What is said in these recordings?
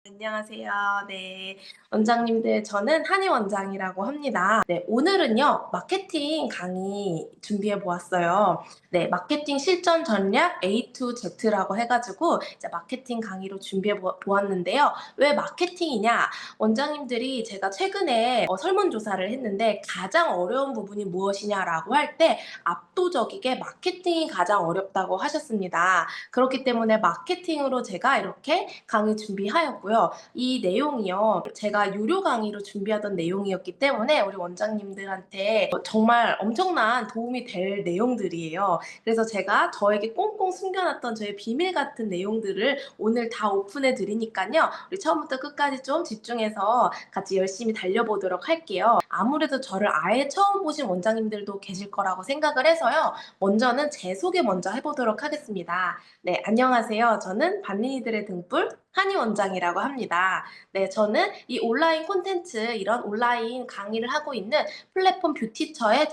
안녕하세요. 네. 원장님들, 저는 한희 원장이라고 합니다. 네, 오늘은요, 마케팅 강의 준비해 보았어요. 네, 마케팅 실전 전략 A to Z라고 해가지고, 이제 마케팅 강의로 준비해 보았는데요. 왜 마케팅이냐? 원장님들이 제가 최근에 설문조사를 했는데, 가장 어려운 부분이 무엇이냐라고 할 때, 압도적이게 마케팅이 가장 어렵다고 하셨습니다. 그렇기 때문에 마케팅으로 제가 이렇게 강의 준비하였고요. 이 내용이요. 제가 유료 강의로 준비하던 내용이었기 때문에 우리 원장님들한테 정말 엄청난 도움이 될 내용들이에요. 그래서 제가 저에게 꽁꽁 숨겨놨던 저의 비밀 같은 내용들을 오늘 다 오픈해 드리니까요. 우리 처음부터 끝까지 좀 집중해서 같이 열심히 달려보도록 할게요. 아무래도 저를 아예 처음 보신 원장님들도 계실 거라고 생각을 해서요. 먼저는 제 소개 먼저 해보도록 하겠습니다. 네, 안녕하세요. 저는 반린이들의 등불 한희 원장이라고 합니다. 네, 저는 이 온라인 콘텐츠, 이런 온라인 강의를 하고 있는 플랫폼 뷰티처의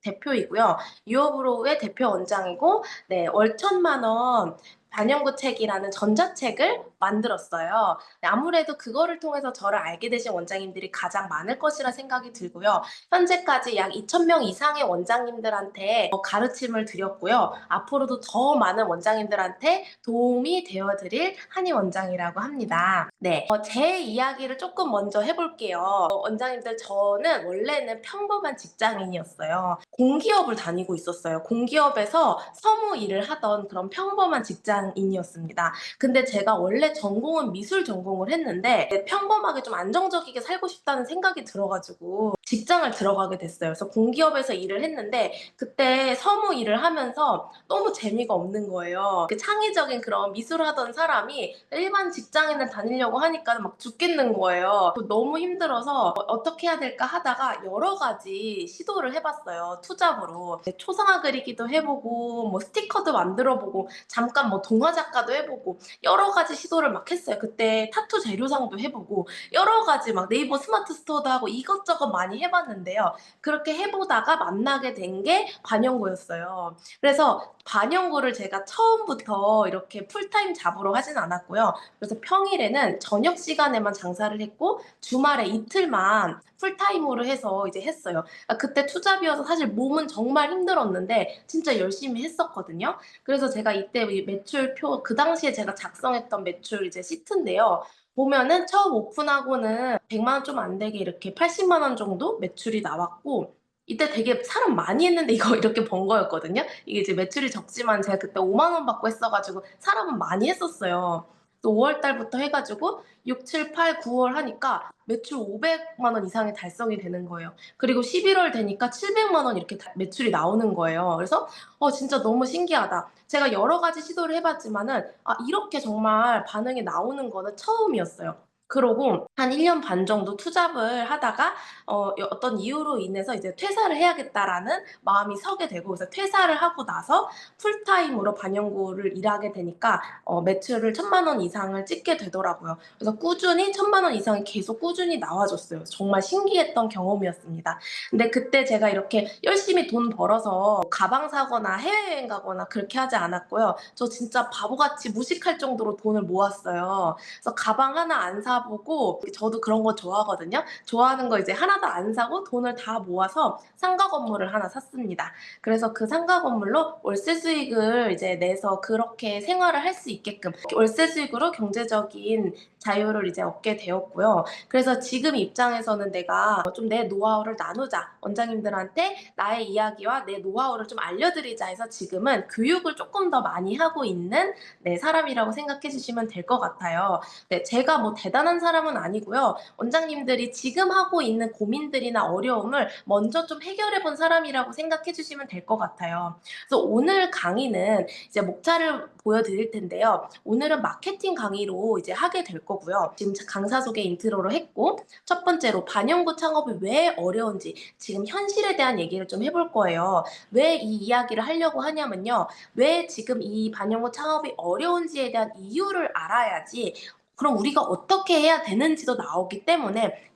대표이고요. 유어브로우의 대표 원장이고, 네, 월 1,000만 원 반영구 책이라는 전자책을 만들었어요. 네, 아무래도 그거를 통해서 저를 알게 되신 원장님들이 가장 많을 것이라 생각이 들고요. 현재까지 약 2,000명 이상의 원장님들한테 가르침을 드렸고요. 앞으로도 더 많은 원장님들한테 도움이 되어드릴 한희 원장이라고 합니다. 네, 제 이야기를 조금 먼저 해볼게요. 원장님들, 저는 원래는 평범한 직장인이었어요. 공기업을 다니고 있었어요. 공기업에서 서무 일을 하던 그런 평범한 직장인이었습니다. 근데 제가 원래 전공은 미술 전공을 했는데 평범하게 좀 안정적이게 살고 싶다는 생각이 들어가지고 직장을 들어가게 됐어요. 그래서 공기업에서 일을 했는데 그때 서무 일을 하면서 너무 재미가 없는 거예요. 그 창의적인 그런 미술을 하던 사람이 일반 직장인을 다니려고 하니까 막 죽겠는 거예요. 너무 힘들어서 어떻게 해야 될까 하다가 여러 가지 시도를 해봤어요. 투잡으로. 초상화 그리기도 해보고 뭐 스티커도 만들어보고 잠깐 뭐 동화 작가도 해보고 여러 가지 시도를 막 했어요. 그때 타투 재료상도 해보고 여러 가지 막 네이버 스마트 스토어도 하고 이것저것 많이 해봤는데요. 그렇게 해보다가 만나게 된 게 반영구였어요. 그래서 반영구를 제가 처음부터 이렇게 풀타임 잡으러 하진 않았고요. 그래서 평일에는 저녁 시간에만 장사를 했고 주말에 이틀만 풀타임으로 해서 이제 했어요. 그때 투잡이어서 사실 몸은 정말 힘들었는데 진짜 열심히 했었거든요. 그래서 제가 이때 이 매출표, 그 당시에 제가 작성했던 매출 이제 시트인데요. 보면은 처음 오픈하고는 100만 원 좀 안 되게 이렇게 80만 원 정도 매출이 나왔고, 이때 되게 사람 많이 했는데 이거 이렇게 번 거였거든요. 이게 이제 매출이 적지만 제가 그때 5만 원 받고 했어가지고 사람은 많이 했었어요. 또 5월 달부터 해가지고 6, 7, 8, 9월 하니까 매출 500만 원 이상이 달성이 되는 거예요. 그리고 11월 되니까 700만 원 이렇게 매출이 나오는 거예요. 그래서 진짜 너무 신기하다. 제가 여러 가지 시도를 해봤지만은 이렇게 정말 반응이 나오는 거는 처음이었어요. 그러고 한 1년 반 정도 투잡을 하다가 어떤 이유로 인해서 이제 퇴사를 해야겠다라는 마음이 서게 되고, 그래서 퇴사를 하고 나서 풀타임으로 반영구를 일하게 되니까 매출을 1,000만 원 이상을 찍게 되더라고요. 그래서 꾸준히 1,000만 원 이상이 계속 꾸준히 나와줬어요. 정말 신기했던 경험이었습니다. 근데 그때 제가 이렇게 열심히 돈 벌어서 가방 사거나 해외여행 가거나 그렇게 하지 않았고요. 저 진짜 바보같이 무식할 정도로 돈을 모았어요. 그래서 가방 하나 안 사보고, 저도 그런 거 좋아하거든요. 좋아하는 거 이제 하나도 안 사고 돈을 다 모아서 상가 건물을 하나 샀습니다. 그래서 그 상가 건물로 월세 수익을 이제 내서 그렇게 생활을 할 수 있게끔 월세 수익으로 경제적인 자유를 이제 얻게 되었고요. 그래서 지금 입장에서는 내가 좀 내 노하우를 나누자, 원장님들한테 나의 이야기와 내 노하우를 좀 알려드리자 해서 지금은 교육을 조금 더 많이 하고 있는 사람이라고 생각해 주시면 될 것 같아요. 네, 제가 뭐 대단한 사람은 아니고요. 원장님들이 지금 하고 있는 고민들이나 어려움을 먼저 좀 해결해 본 사람이라고 생각해 주시면 될 것 같아요. 그래서 오늘 강의는 이제 목차를 보여드릴 텐데요. 오늘은 마케팅 강의로 이제 하게 될 거고요. 지금 강사 소개 인트로로 했고, 첫 번째로 반영구 창업이 왜 어려운지 지금 현실에 대한 얘기를 좀 해볼 거예요. 왜 이 이야기를 하려고 하냐면요. 왜 지금 이 반영구 창업이 어려운지에 대한 이유를 알아야지 그럼 우리가 어떻게 해야 되는지도 나오기 때문에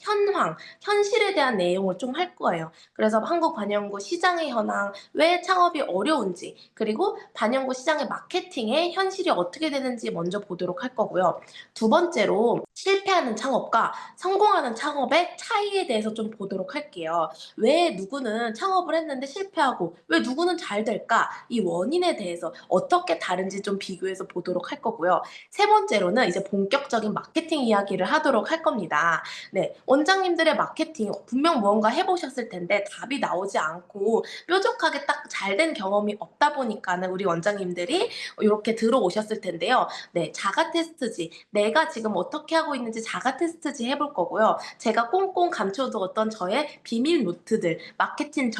현실에 대한 내용을 좀 할 거예요. 그래서 한국 반영구 시장의 현황, 왜 창업이 어려운지, 그리고 반영구 시장의 마케팅의 현실이 어떻게 되는지 먼저 보도록 할 거고요. 두 번째로 실패하는 창업과 성공하는 창업의 차이에 대해서 좀 보도록 할게요. 왜 누구는 창업을 했는데 실패하고 왜 누구는 잘 될까? 이 원인에 대해서 어떻게 다른지 좀 비교해서 보도록 할 거고요. 세 번째로는 이제 본격적인 마케팅 이야기를 하도록 할 겁니다. 네, 원장님들의 마케팅 분명 무언가 해보셨을 텐데 답이 나오지 않고 뾰족하게 딱 잘 된 경험이 없다 보니까는 우리 원장님들이 이렇게 들어오셨을 텐데요. 네, 자가 테스트지. 내가 지금 어떻게 하고 있는지 자가 테스트지 해볼 거고요. 제가 꽁꽁 감춰두었던 저의 비밀 노트들, 마케팅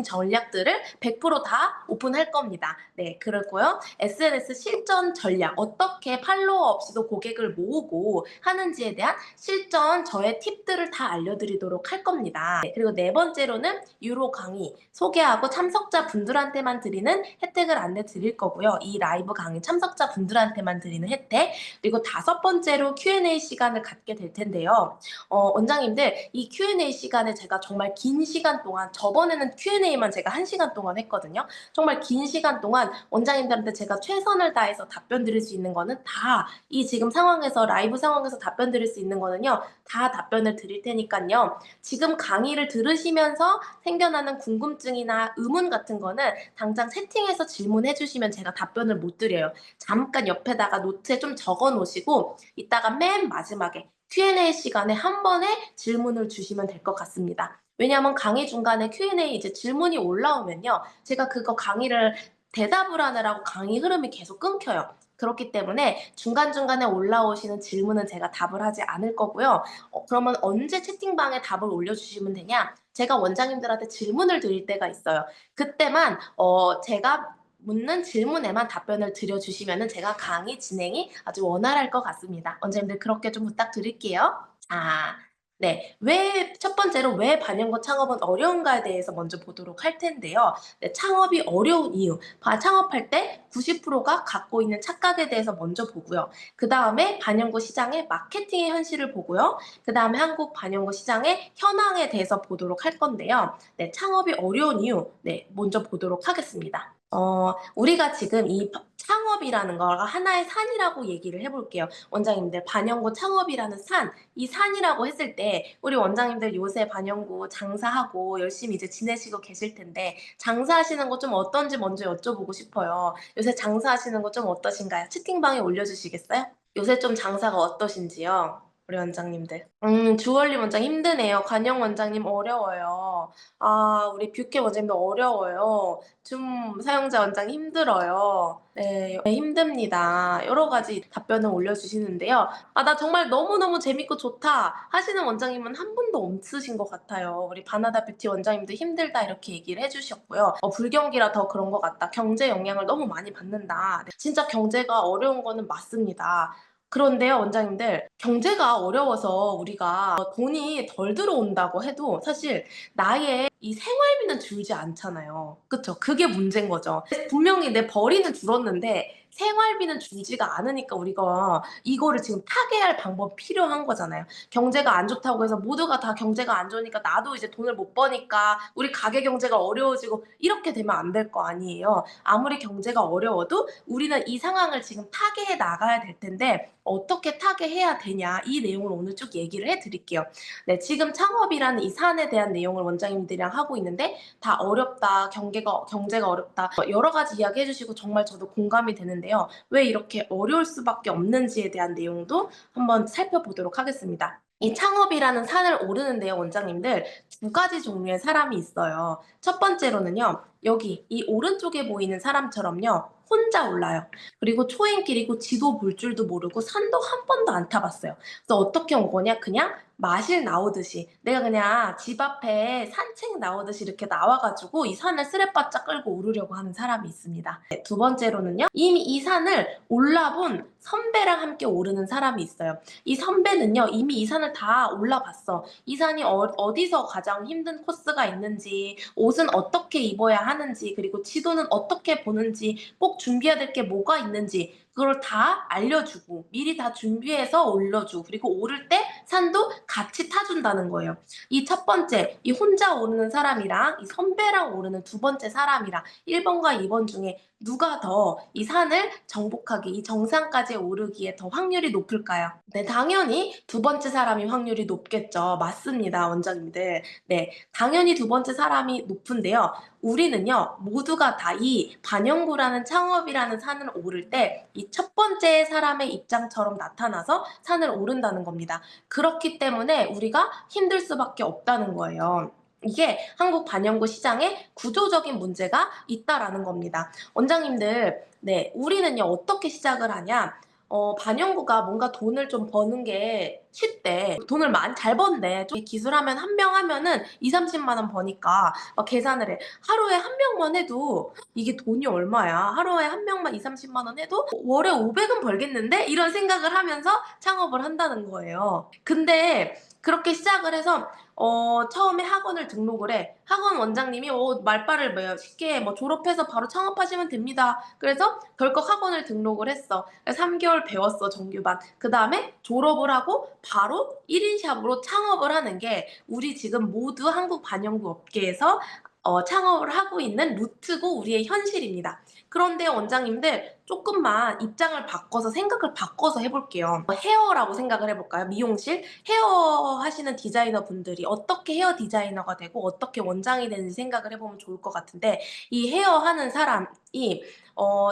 전략들을 100%다 오픈할 겁니다. 네, 그렇고요. SNS 실전 전략, 어떻게 팔로워 없이도 고객을 모으고 하는지에 대한 실전 저의 팁들을 다 알려드리도록 할 겁니다. 네, 그리고 네 번째로는 유료 강의 소개하고 참석자 분들한테만 드리는 혜택을 안내 드릴 거고요. 이 라이브 강의 참석자 분들한테만 드리는 혜택. 그리고 다섯 번째로 Q&A 시간을 갖게 될 텐데요. 원장님들 이 Q&A 시간에 제가 정말 긴 시간 동안 저번에는 Q&A만 제가 1시간 동안 했거든요. 정말 긴 시간 동안 원장님들한테 제가 최선을 다해서 답변 드릴 수 있는 거는 다 이 지금 상황에서 라이브 상황에서 답변 드릴 수 있는 거는요. 다 답변을 드릴 테니까요. 지금 강의를 들으시면서 생겨나는 궁금증이나 의문 같은 거는 당장 채팅해서 질문해 주시면 제가 답변을 못 드려요. 잠깐 옆에다가 노트에 좀 적어 놓으시고 이따가 맨 마지막에 Q&A 시간에 한 번에 질문을 주시면 될 것 같습니다. 왜냐하면 강의 중간에 Q&A 이제 질문이 올라오면요. 제가 그거 강의를 대답을 하느라고 강의 흐름이 계속 끊겨요. 그렇기 때문에 중간중간에 올라오시는 질문은 제가 답을 하지 않을 거고요. 그러면 언제 채팅방에 답을 올려주시면 되냐? 제가 원장님들한테 질문을 드릴 때가 있어요. 그때만 제가 묻는 질문에만 답변을 드려주시면 제가 강의 진행이 아주 원활할 것 같습니다. 원장님들 그렇게 좀 부탁드릴게요. 아, 네. 첫 번째로 왜 반영구 창업은 어려운가에 대해서 먼저 보도록 할 텐데요. 네, 창업이 어려운 이유. 창업할 때 90%가 갖고 있는 착각에 대해서 먼저 보고요. 그 다음에 반영구 시장의 마케팅의 현실을 보고요. 그 다음에 한국 반영구 시장의 현황에 대해서 보도록 할 건데요. 네, 창업이 어려운 이유. 네, 먼저 보도록 하겠습니다. 우리가 지금 이 창업이라는 거가 하나의 산이라고 얘기를 해볼게요. 원장님들, 반영구 창업이라는 산, 이 산이라고 했을 때, 우리 원장님들 요새 반영구 장사하고 열심히 이제 지내시고 계실 텐데, 장사하시는 거 좀 어떤지 먼저 여쭤보고 싶어요. 요새 장사하시는 거 좀 어떠신가요? 채팅방에 올려주시겠어요? 요새 좀 장사가 어떠신지요? 우리 원장님들. 주얼리 원장 힘드네요. 관영 원장님 어려워요. 아, 우리 뷰케 원장님도 어려워요. 줌 사용자 원장 힘들어요. 네, 힘듭니다. 여러 가지 답변을 올려주시는데요. 아, 나 정말 너무너무 재밌고 좋다 하시는 원장님은 한 분도 없으신 것 같아요. 우리 바나다 뷰티 원장님도 힘들다 이렇게 얘기를 해주셨고요. 불경기라 더 그런 것 같다. 경제 영향을 너무 많이 받는다. 네, 진짜 경제가 어려운 거는 맞습니다. 그런데요, 원장님들, 경제가 어려워서 우리가 돈이 덜 들어온다고 해도 사실 나의 이 생활비는 줄지 않잖아요. 그쵸? 그게 문제인 거죠. 분명히 내 벌이는 줄었는데 생활비는 줄지가 않으니까 우리가 이거를 지금 타개할 방법이 필요한 거잖아요. 경제가 안 좋다고 해서 모두가 다 경제가 안 좋으니까 나도 이제 돈을 못 버니까 우리 가계 경제가 어려워지고 이렇게 되면 안 될 거 아니에요. 아무리 경제가 어려워도 우리는 이 상황을 지금 타개해 나가야 될 텐데 어떻게 타개해야 되냐 이 내용을 오늘 쭉 얘기를 해드릴게요. 네, 지금 창업이라는 이 사안에 대한 내용을 원장님들이랑 하고 있는데 다 어렵다, 경제가 어렵다 여러 가지 이야기 해주시고 정말 저도 공감이 되는데요. 왜 이렇게 어려울 수밖에 없는지에 대한 내용도 한번 살펴보도록 하겠습니다. 이 창업이라는 산을 오르는데요, 원장님들 두 가지 종류의 사람이 있어요. 첫 번째로는요, 여기 이 오른쪽에 보이는 사람처럼요, 혼자 올라요. 그리고 초행길이고 지도 볼 줄도 모르고 산도 한 번도 안 타봤어요. 그래서 어떻게 온 거냐? 그냥 마실 나오듯이 내가 그냥 집 앞에 산책 나오듯이 이렇게 나와가지고 이 산을 쓰레바짝 끌고 오르려고 하는 사람이 있습니다. 네, 두 번째로는요. 이미 이 산을 올라본 선배랑 함께 오르는 사람이 있어요. 이 선배는요. 이미 이 산을 다 올라봤어. 이 산이 어디서 가장 힘든 코스가 있는지, 옷은 어떻게 입어야 하는지, 그리고 지도는 어떻게 보는지, 꼭 준비해야 될 게 뭐가 있는지 그걸 다 알려주고 미리 다 준비해서 올려주고 그리고 오를 때 산도 같이 타준다는 거예요. 이 첫 번째, 이 혼자 오르는 사람이랑 이 선배랑 오르는 두 번째 사람이랑 1번과 2번 중에 누가 더 이 산을 정복하기, 이 정상까지 오르기에 더 확률이 높을까요? 네, 당연히 두 번째 사람이 확률이 높겠죠. 맞습니다, 원장님들. 네, 당연히 두 번째 사람이 높은데요. 우리는요, 모두가 다 이 반영구라는 창업이라는 산을 오를 때 이 첫 번째 사람의 입장처럼 나타나서 산을 오른다는 겁니다. 그렇기 때문에 우리가 힘들 수밖에 없다는 거예요. 이게 한국 반영구 시장에 구조적인 문제가 있다라는 겁니다. 원장님들, 네, 우리는요, 어떻게 시작을 하냐? 반영구가 뭔가 돈을 좀 버는 게 쉽대. 돈을 많이 잘 번대. 좀 기술하면 한 명 하면은 2~30만 원 버니까 막 계산을 해. 하루에 한 명만 해도 이게 돈이 얼마야? 하루에 한 명만 2~30만 원 해도 월에 500은 벌겠는데? 이런 생각을 하면서 창업을 한다는 거예요. 근데 그렇게 시작을 해서 처음에 학원을 등록을 해. 학원 원장님이 말발을 뭐 쉽게 뭐 졸업해서 바로 창업하시면 됩니다. 그래서 덜컥 학원을 등록을 했어. 3개월 배웠어, 정규반. 그다음에 졸업을 하고 바로 1인 샵으로 창업을 하는 게 우리 지금 모두 한국 반영구 업계에서 창업을 하고 있는 루트고 우리의 현실입니다. 그런데 원장님들 조금만 입장을 바꿔서 생각을 바꿔서 해볼게요. 헤어라고 생각을 해볼까요? 미용실? 헤어 하시는 디자이너 분들이 어떻게 헤어 디자이너가 되고 어떻게 원장이 되는지 생각을 해보면 좋을 것 같은데 이 헤어 하는 사람이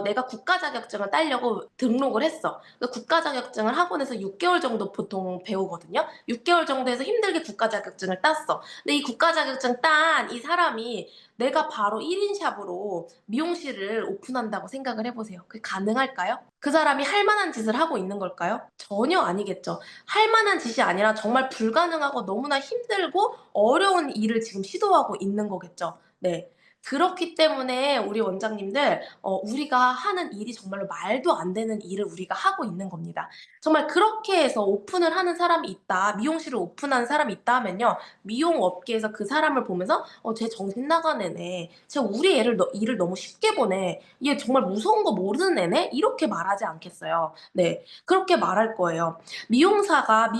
내가 국가 자격증을 따려고 등록을 했어. 그 국가 자격증을 학원에서 6개월 정도 보통 배우거든요. 6개월 정도 해서 힘들게 국가 자격증을 땄어. 근데 이 국가 자격증 딴 이 사람이 내가 바로 1인 샵으로 미용실을 오픈한다고 생각을 해보세요. 그게 가능할까요? 그 사람이 할 만한 짓을 하고 있는 걸까요? 전혀 아니겠죠. 할 만한 짓이 아니라 정말 불가능하고 너무나 힘들고 어려운 일을 지금 시도하고 있는 거겠죠. 네. 그렇기 때문에 우리 원장님들 우리가 하는 일이 정말로 말도 안 되는 일을 우리가 하고 있는 겁니다. 정말 그렇게 해서 오픈을 하는 사람이 있다. 미용실을 오픈하는 사람이 있다 하면요. 미용 업계에서 그 사람을 보면서 쟤 정신 나간 애네. 쟤 우리 애를 일을 너무 쉽게 보네. 얘 정말 무서운 거 모르는 애네? 이렇게 말하지 않겠어요. 네. 그렇게 말할 거예요. 미용사가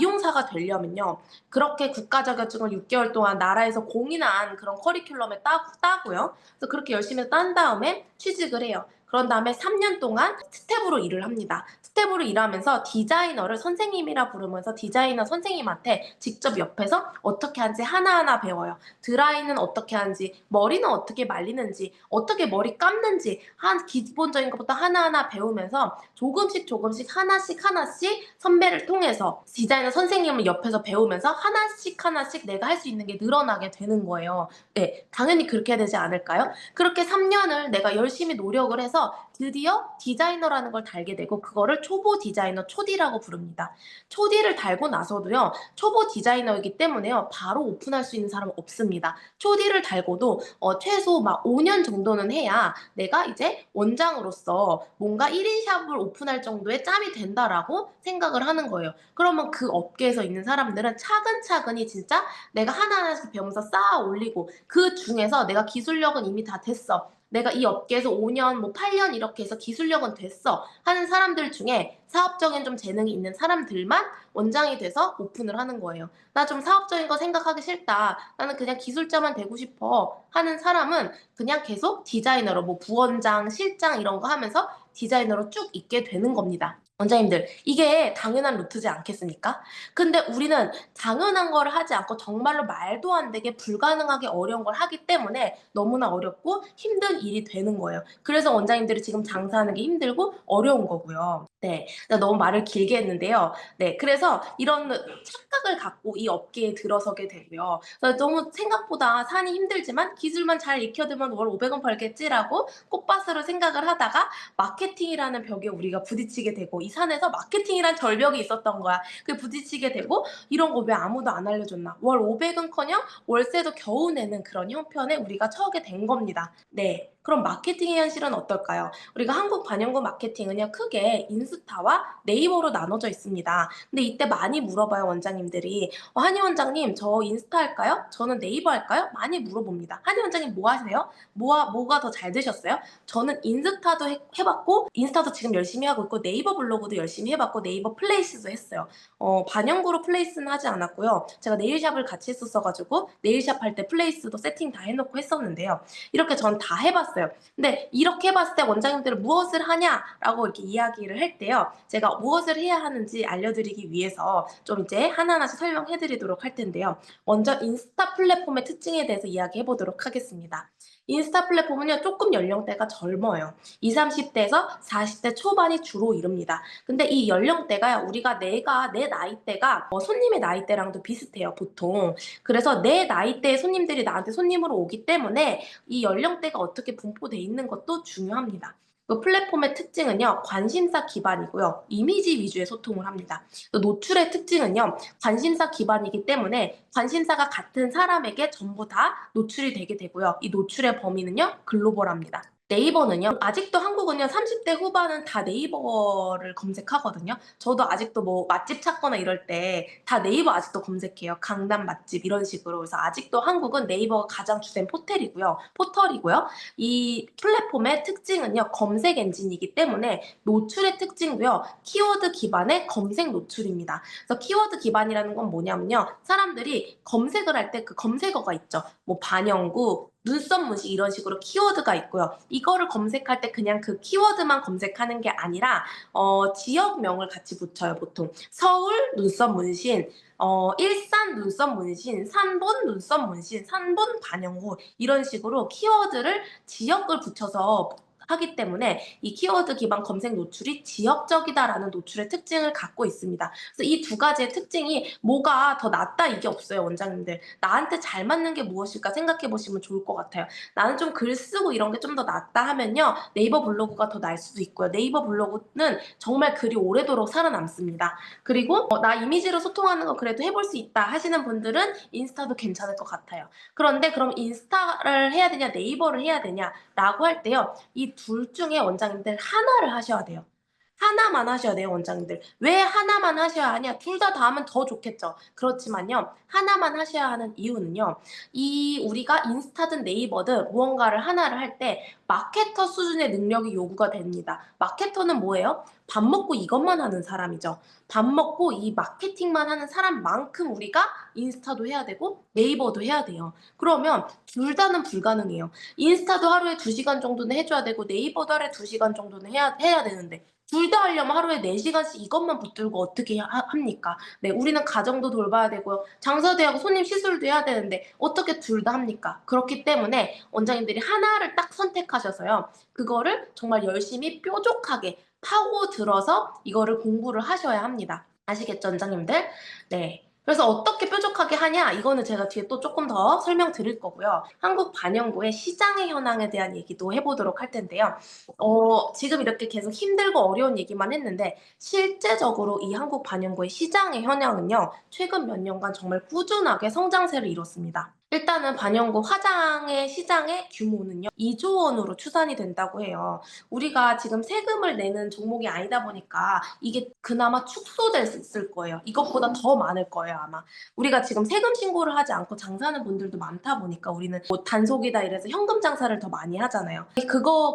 되려면요. 그렇게 국가 자격증을 6개월 동안 나라에서 공인한 그런 커리큘럼에 따고요. 그래서 그렇게 열심히 딴 다음에 취직을 해요. 그런 다음에 3년 동안 스텝으로 일을 합니다. 스텝으로 일하면서 디자이너를 선생님이라 부르면서 디자이너 선생님한테 직접 옆에서 어떻게 하는지 하나하나 배워요. 드라이는 어떻게 하는지, 머리는 어떻게 말리는지, 어떻게 머리 감는지 한 기본적인 것부터 하나하나 배우면서 조금씩 하나씩 선배를 통해서 디자이너 선생님을 옆에서 배우면서 하나씩 내가 할 수 있는 게 늘어나게 되는 거예요. 네, 당연히 그렇게 해야 되지 않을까요? 그렇게 3년을 내가 열심히 노력을 해서 드디어 디자이너라는 걸 달게 되고 그거를 초보 디자이너 초디라고 부릅니다. 초디를 달고 나서도요. 초보 디자이너이기 때문에요. 바로 오픈할 수 있는 사람은 없습니다. 초디를 달고도 최소 막 5년 정도는 해야 내가 이제 원장으로서 뭔가 1인 샵을 오픈할 정도의 짬이 된다라고 생각을 하는 거예요. 그러면 그 업계에서 있는 사람들은 차근차근히 진짜 내가 하나하나씩 배우면서 쌓아 올리고 그 중에서 내가 기술력은 이미 다 됐어. 내가 이 업계에서 5년, 뭐 8년 이렇게 해서 기술력은 됐어 하는 사람들 중에 사업적인 좀 재능이 있는 사람들만 원장이 돼서 오픈을 하는 거예요. 나 좀 사업적인 거 생각하기 싫다. 나는 그냥 기술자만 되고 싶어 하는 사람은 그냥 계속 디자이너로 뭐 부원장, 실장 이런 거 하면서 디자이너로 쭉 있게 되는 겁니다. 원장님들, 이게 당연한 루트지 않겠습니까? 근데 우리는 당연한 거를 하지 않고 정말로 말도 안 되게 불가능하게 어려운 걸 하기 때문에 너무나 어렵고 힘든 일이 되는 거예요. 그래서 원장님들이 지금 장사하는 게 힘들고 어려운 거고요. 네. 너무 말을 길게 했는데요. 네. 그래서 이런 착각을 갖고 이 업계에 들어서게 되고요. 그래서 너무 생각보다 산이 힘들지만 기술만 잘 익혀두면 월 500원 벌겠지라고 꽃밭으로 생각을 하다가 마케팅이라는 벽에 우리가 부딪히게 되고 이 산에서 마케팅이란 절벽이 있었던 거야. 그 부딪히게 되고 이런 거 왜 아무도 안 알려줬나. 월 500은커녕 월세도 겨우 내는 그런 형편에 우리가 처하게 된 겁니다. 네. 그럼 마케팅의 현실은 어떨까요? 우리가 한국 반영구 마케팅은요, 크게 인스타와 네이버로 나눠져 있습니다. 근데 이때 많이 물어봐요, 원장님들이. 한희 원장님, 저 인스타 할까요? 저는 네이버 할까요? 많이 물어봅니다. 한희 원장님 뭐 하세요? 뭐가 더 잘 되셨어요? 저는 인스타도 해봤고, 인스타도 지금 열심히 하고 있고, 네이버 블로그도 열심히 해봤고, 네이버 플레이스도 했어요. 반영구로 플레이스는 하지 않았고요. 제가 네일샵을 같이 했었어가지고, 네일샵 할 때 플레이스도 세팅 다 해놓고 했었는데요. 이렇게 전 다 해봤어요. 근데 이렇게 해봤을 때 원장님들은 무엇을 하냐라고 이렇게 이야기를 할 때요. 제가 무엇을 해야 하는지 알려드리기 위해서 좀 이제 하나하나씩 설명해드리도록 할 텐데요. 먼저 인스타 플랫폼의 특징에 대해서 이야기해보도록 하겠습니다. 인스타 플랫폼은요, 조금 연령대가 젊어요. 20, 30대에서 40대 초반이 주로 이릅니다. 근데 이 연령대가 내 나이대가 손님의 나이대랑도 비슷해요, 보통. 그래서 내 나이대의 손님들이 나한테 손님으로 오기 때문에 이 연령대가 어떻게 분포돼 있는 것도 중요합니다. 그 플랫폼의 특징은요, 관심사 기반이고요, 이미지 위주의 소통을 합니다. 또 노출의 특징은요, 관심사 기반이기 때문에 관심사가 같은 사람에게 전부 다 노출이 되게 되고요. 이 노출의 범위는요, 글로벌합니다. 네이버는요, 아직도 한국은요, 30대 후반은 다 네이버를 검색하거든요. 저도 아직도 뭐 맛집 찾거나 이럴 때 다 네이버 아직도 검색해요. 강남 맛집 이런 식으로. 그래서 아직도 한국은 네이버가 가장 주된 포털이고요. 이 플랫폼의 특징은요, 검색 엔진이기 때문에 노출의 특징도요, 키워드 기반의 검색 노출입니다. 그래서 키워드 기반이라는 건 뭐냐면요, 사람들이 검색을 할 때 그 검색어가 있죠. 뭐 반영구, 눈썹 문신 이런 식으로 키워드가 있고요. 이거를 검색할 때 그냥 그 키워드만 검색하는 게 아니라 지역명을 같이 붙여요, 보통. 서울 눈썹 문신, 일산 눈썹 문신, 산본 눈썹 문신, 산본 반영구 이런 식으로 키워드를 지역을 붙여서 하기 때문에 이 키워드 기반 검색 노출이 지역적이다라는 노출의 특징을 갖고 있습니다. 그래서 이 두 가지의 특징이 뭐가 더 낫다 이게 없어요, 원장님들. 나한테 잘 맞는 게 무엇일까 생각해 보시면 좋을 것 같아요. 나는 좀 글 쓰고 이런 게 좀 더 낫다 하면요, 네이버 블로그가 더 나을 수도 있고요. 네이버 블로그는 정말 글이 오래도록 살아남습니다. 그리고 나 이미지로 소통하는 거 그래도 해볼 수 있다 하시는 분들은 인스타도 괜찮을 것 같아요. 그런데 그럼 인스타를 해야 되냐 네이버를 해야 되냐라고 할 때요, 이 둘 중에 원장님들 하나를 하셔야 돼요. 하나만 하셔야 돼요, 원장님들. 왜 하나만 하셔야 하냐? 둘 다 하면 더 좋겠죠. 그렇지만요, 하나만 하셔야 하는 이유는요, 이 우리가 인스타든 네이버든 무언가를 하나를 할 때 마케터 수준의 능력이 요구가 됩니다. 마케터는 뭐예요? 밥 먹고 이것만 하는 사람이죠. 밥 먹고 이 마케팅만 하는 사람만큼 우리가 인스타도 해야 되고 네이버도 해야 돼요. 그러면 둘 다는 불가능해요. 인스타도 하루에 2시간 정도는 해줘야 되고 네이버도 하루에 2시간 정도는 해야 되는데 둘 다 하려면 하루에 4시간씩 이것만 붙들고 어떻게 합니까? 네, 우리는 가정도 돌봐야 되고요. 장사도 하고 손님 시술도 해야 되는데 어떻게 둘 다 합니까? 그렇기 때문에 원장님들이 하나를 딱 선택하셔서요, 그거를 정말 열심히 뾰족하게 파고들어서 이거를 공부를 하셔야 합니다. 아시겠죠, 원장님들? 네. 그래서 어떻게 뾰족하게 하냐? 이거는 제가 뒤에 또 조금 더 설명드릴 거고요. 한국 반영구의 시장의 현황에 대한 얘기도 해보도록 할 텐데요. 지금 이렇게 계속 힘들고 어려운 얘기만 했는데 실제적으로 이 한국 반영구의 시장의 현황은요, 최근 몇 년간 정말 꾸준하게 성장세를 이뤘습니다. 일단은 반영구 화장의 시장의 규모는요, 2조 원으로 추산이 된다고 해요. 우리가 지금 세금을 내는 종목이 아니다 보니까 이게 그나마 축소됐을 거예요. 이것보다 더 많을 거예요, 아마. 우리가 지금 세금 신고를 하지 않고 장사하는 분들도 많다 보니까 우리는 뭐 단속이다 이래서 현금 장사를 더 많이 하잖아요.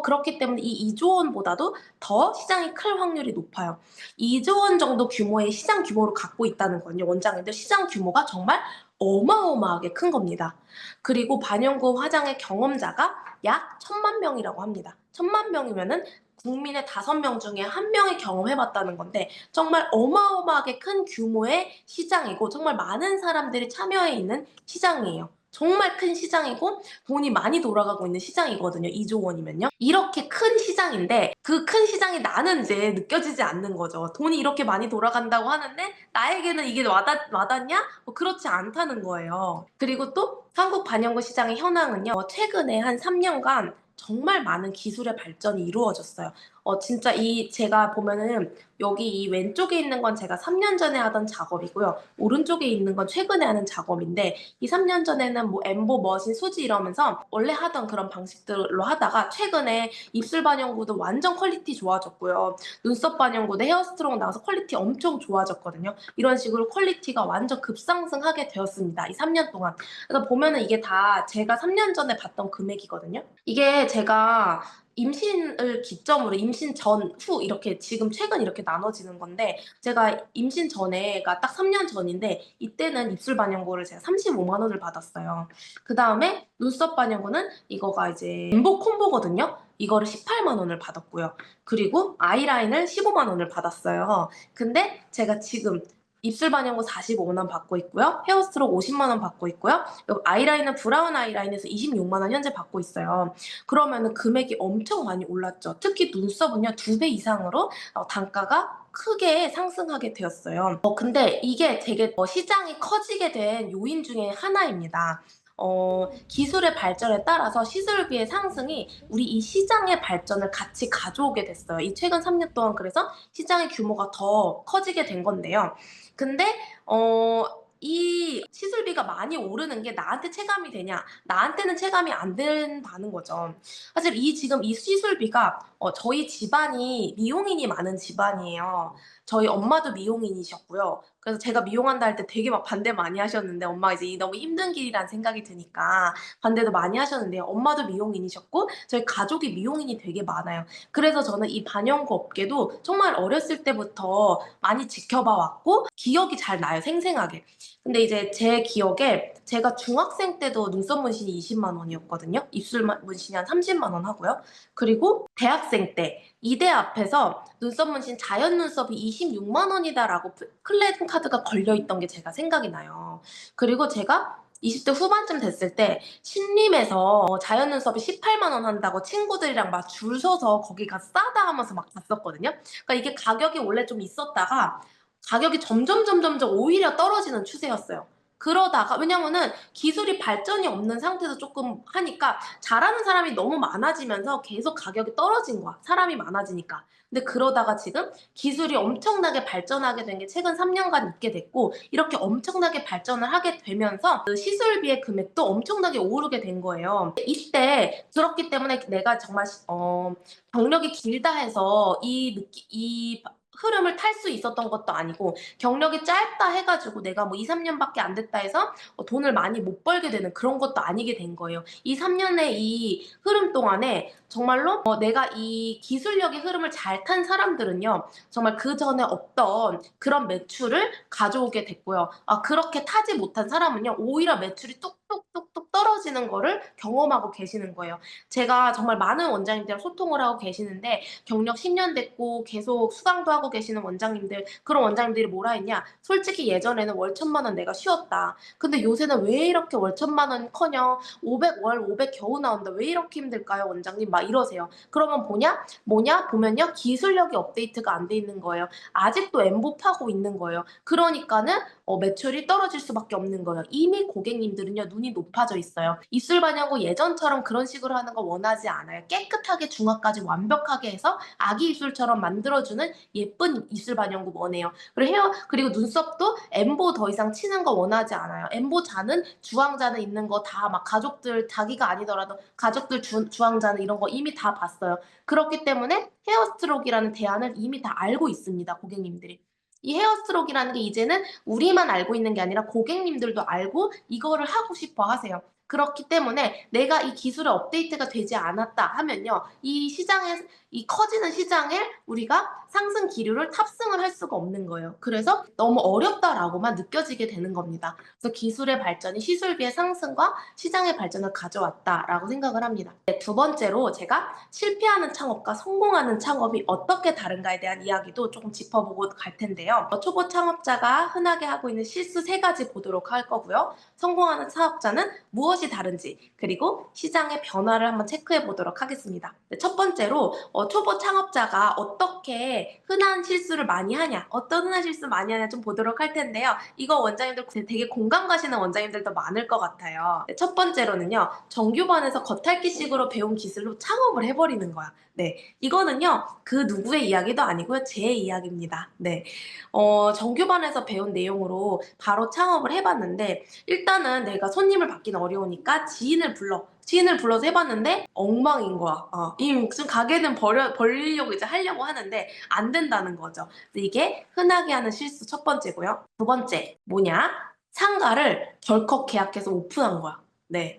그렇기 때문에 이 2조 원보다도 더 시장이 클 확률이 높아요. 2조 원 정도 규모의 시장 규모를 갖고 있다는 건요, 원장님들 시장 규모가 정말 어마어마하게 큰 겁니다. 그리고 반영구 화장의 경험자가 약 1,000만 명이라고 합니다. 1,000만 명이면은 국민의 5명 중에 1명이 경험해봤다는 건데 정말 어마어마하게 큰 규모의 시장이고 정말 많은 사람들이 참여해 있는 시장이에요. 정말 큰 시장이고 돈이 많이 돌아가고 있는 시장이거든요. 2조 원이면요. 이렇게 큰 시장인데 그 큰 시장이 나는 이제 느껴지지 않는 거죠. 돈이 이렇게 많이 돌아간다고 하는데 나에게는 이게 와닿냐? 뭐 그렇지 않다는 거예요. 그리고 또 한국 반영구 시장의 현황은요, 최근에 한 3년간 정말 많은 기술의 발전이 이루어졌어요. 진짜 제가 보면은 여기 이 왼쪽에 있는 건 제가 3년 전에 하던 작업이고요. 오른쪽에 있는 건 최근에 하는 작업인데 이 3년 전에는 뭐 엠보, 머신, 수지 이러면서 원래 하던 그런 방식들로 하다가 최근에 입술 반영구도 완전 퀄리티 좋아졌고요. 눈썹 반영구도 헤어스트롱 나와서 퀄리티 엄청 좋아졌거든요. 이런 식으로 퀄리티가 완전 급상승하게 되었습니다. 이 3년 동안. 그래서 보면은 이게 다 제가 3년 전에 받던 금액이거든요. 이게 제가 임신을 기점으로 임신 전, 후 이렇게 지금 최근 이렇게 나눠지는 건데 제가 임신 전에가 딱 3년 전인데 이때는 입술 반영구를 제가 35만 원을 받았어요. 그다음에 눈썹 반영구는 이거가 이제 엠보 콤보거든요. 이거를 18만 원을 받았고요. 그리고 아이라인을 15만 원을 받았어요. 근데 제가 지금 입술 반영구 45만 원 받고 있고요. 헤어스트록 50만 원 받고 있고요. 그리고 아이라인은 브라운 아이라인에서 26만 원 현재 받고 있어요. 그러면은 금액이 엄청 많이 올랐죠. 특히 눈썹은요, 2배 이상으로 단가가 크게 상승하게 되었어요. 근데 이게 되게 시장이 커지게 된 요인 중에 하나입니다. 기술의 발전에 따라서 시술비의 상승이 우리 이 시장의 발전을 같이 가져오게 됐어요. 이 최근 3년 동안 그래서 시장의 규모가 더 커지게 된 건데요. 근데 이 시술비가 많이 오르는 게 나한테 체감이 되냐? 나한테는 체감이 안 된다는 거죠. 사실 지금 이 시술비가 저희 집안이 미용인이 많은 집안이에요. 저희 엄마도 미용인이셨고요. 그래서 제가 미용한다 할 때 되게 막 반대 많이 하셨는데 엄마가 이제 이 너무 힘든 길이라는 생각이 드니까 반대도 많이 하셨는데요. 엄마도 미용인이셨고 저희 가족이 미용인이 되게 많아요. 그래서 저는 이 반영구 업계도 정말 어렸을 때부터 많이 지켜봐 왔고 기억이 잘 나요, 생생하게. 근데 이제 제 기억에 제가 중학생 때도 눈썹 문신이 20만 원이었거든요. 입술 문신이 한 30만 원 하고요. 그리고 대학생 때 이대 앞에서 눈썹 문신 자연 눈썹이 26만 원이다라고 클레임 카드가 걸려 있던 게 제가 생각이 나요. 그리고 제가 20대 후반쯤 됐을 때 신림에서 자연 눈썹이 18만 원 한다고 친구들이랑 막 줄 서서 거기 가서 싸다 하면서 막 갔었거든요. 그러니까 이게 가격이 원래 좀 있었다가 가격이 점점 오히려 떨어지는 추세였어요. 그러다가 왜냐면은 기술이 발전이 없는 상태에서 조금 하니까 잘하는 사람이 너무 많아지면서 계속 가격이 떨어진 거야. 사람이 많아지니까. 근데 그러다가 지금 기술이 엄청나게 발전하게 된 게 최근 3년간 있게 됐고 이렇게 엄청나게 발전을 하게 되면서 그 시술비의 금액도 엄청나게 오르게 된 거예요. 이때 그렇기 때문에 내가 정말 경력이 길다 해서 이 흐름을 탈 수 있었던 것도 아니고 경력이 짧다 해가지고 내가 뭐 2, 3년밖에 안 됐다 해서 돈을 많이 못 벌게 되는 그런 것도 아니게 된 거예요. 이 3년의 이 흐름 동안에 정말로 내가 이 기술력의 흐름을 잘 탄 사람들은요. 정말 그 전에 없던 그런 매출을 가져오게 됐고요. 그렇게 타지 못한 사람은요. 오히려 매출이 뚝뚝뚝뚝 떨어지는 거를 경험하고 계시는 거예요. 제가 정말 많은 원장님들이랑 소통을 하고 계시는데 경력 10년 됐고 계속 수강도 하고 계시는 원장님들 그런 원장님들이 뭐라 했냐 솔직히 예전에는 월 1,000만 원 내가 쉬었다 근데 요새는 왜 이렇게 월 1,000만 원커녕 500 월 500 겨우 나온다 왜 이렇게 힘들까요 원장님 막 이러세요. 그러면 뭐냐 보면요 기술력이 업데이트가 안 돼 있는 거예요. 아직도 엠보파고 있는 거예요. 그러니까는 매출이 떨어질 수밖에 없는 거예요. 이미 고객님들은요 눈이 높아져 있어요. 입술 반영구 예전처럼 그런 식으로 하는 거 원하지 않아요. 깨끗하게 중화까지 완벽하게 해서 아기 입술처럼 만들어주는 예쁜 입술 반영구 원해요. 그리고 눈썹도 엠보 더 이상 치는 거 원하지 않아요. 엠보 잔은 주황잔은 있는 거 다 막 가족들 자기가 아니더라도 가족들 주황잔은 이런 거 이미 다 봤어요. 그렇기 때문에 헤어스트록이라는 대안을 이미 다 알고 있습니다. 고객님들이. 이 헤어스트록이라는 게 이제는 우리만 알고 있는 게 아니라 고객님들도 알고 이거를 하고 싶어 하세요. 그렇기 때문에 내가 이 기술의 업데이트가 되지 않았다 하면요. 이 커지는 시장에 우리가 상승 기류를 탑승을 할 수가 없는 거예요. 그래서 너무 어렵다라고만 느껴지게 되는 겁니다. 그래서 기술의 발전이 시술비의 상승과 시장의 발전을 가져왔다라고 생각을 합니다. 네, 두 번째로 제가 실패하는 창업과 성공하는 창업이 어떻게 다른가에 대한 이야기도 조금 짚어보고 갈 텐데요. 초보 창업자가 흔하게 하고 있는 실수 3가지 보도록 할 거고요. 성공하는 사업자는 무엇 무엇이 다른지, 그리고 시장의 변화를 한번 체크해 보도록 하겠습니다. 네, 첫 번째로 초보 창업자가 어떻게 흔한 실수를 많이 하냐, 어떤 흔한 실수 많이 하냐 좀 보도록 할 텐데요. 이거 원장님들 되게 공감 가시는 원장님들도 많을 것 같아요. 네, 첫 번째로는요, 정규반에서 겉핥기식으로 배운 기술로 창업을 해버리는 거야. 네, 이거는요, 그 누구의 이야기도 아니고요, 제 이야기입니다. 네, 정규반에서 배운 내용으로 바로 창업을 해봤는데, 일단은 내가 손님을 받기는 어려우니까 지인을 불러서 해봤는데 엉망인 거야. 이 무슨 가게는 벌리려고 이제 하려고 하는데 안 된다는 거죠. 이게 흔하게 하는 실수 첫 번째고요. 두 번째 뭐냐? 상가를 덜컥 계약해서 오픈한 거야. 네.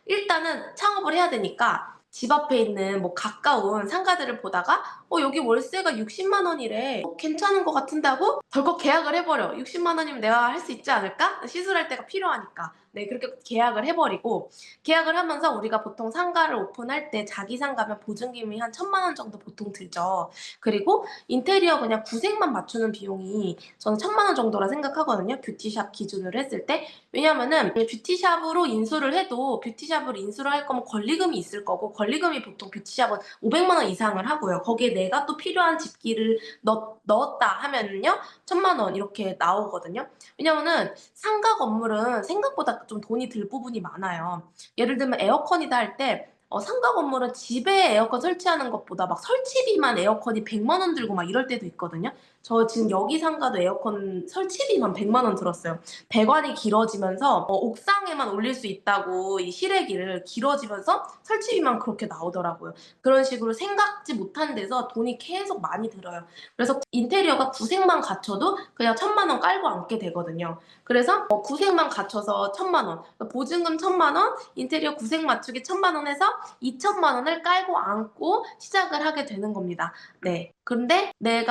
일단은 창업을 해야 되니까 집 앞에 있는 뭐 가까운 상가들을 보다가 여기 월세가 60만 원이래. 괜찮은 것 같은데 하고 덜컥 계약을 해버려. 60만 원이면 내가 할 수 있지 않을까? 시술할 때가 필요하니까. 네, 그렇게 계약을 해버리고, 계약을 하면서 우리가 보통 상가를 오픈할 때 자기 상가면 보증금이 한 1,000만 원 정도 보통 들죠. 그리고 인테리어 그냥 구색만 맞추는 비용이 저는 1,000만 원 정도라 생각하거든요. 뷰티샵 기준으로 했을 때. 왜냐면은 뷰티샵으로 인수를 해도 뷰티샵으로 인수를 할 거면 권리금이 있을 거고, 권리금이 보통 뷰티샵은 500만 원 이상을 하고요. 거기에 내가 또 필요한 집기를 넣었다 하면은요, 1,000만 원 이렇게 나오거든요. 왜냐면은 상가 건물은 생각보다 좀 돈이 들 부분이 많아요. 예를 들면 에어컨이다 할 때 상가 건물은 집에 에어컨 설치하는 것보다 막 설치비만 에어컨이 100만 원 들고 막 이럴 때도 있거든요. 저 지금 여기 상가도 에어컨 설치비만 100만 원 들었어요. 배관이 길어지면서 옥상에만 올릴 수 있다고 이 실외기를 길어지면서 설치비만 그렇게 나오더라고요. 그런 식으로 생각지 못한 데서 돈이 계속 많이 들어요. 그래서 인테리어가 구색만 갖춰도 그냥 1,000만 원 깔고 앉게 되거든요. 그래서 구색만 갖춰서 1,000만 원, 보증금 1,000만 원, 인테리어 구색 맞추기 1,000만 원 해서 2,000만 원을 깔고 앉고 시작을 하게 되는 겁니다. 네. 근데 내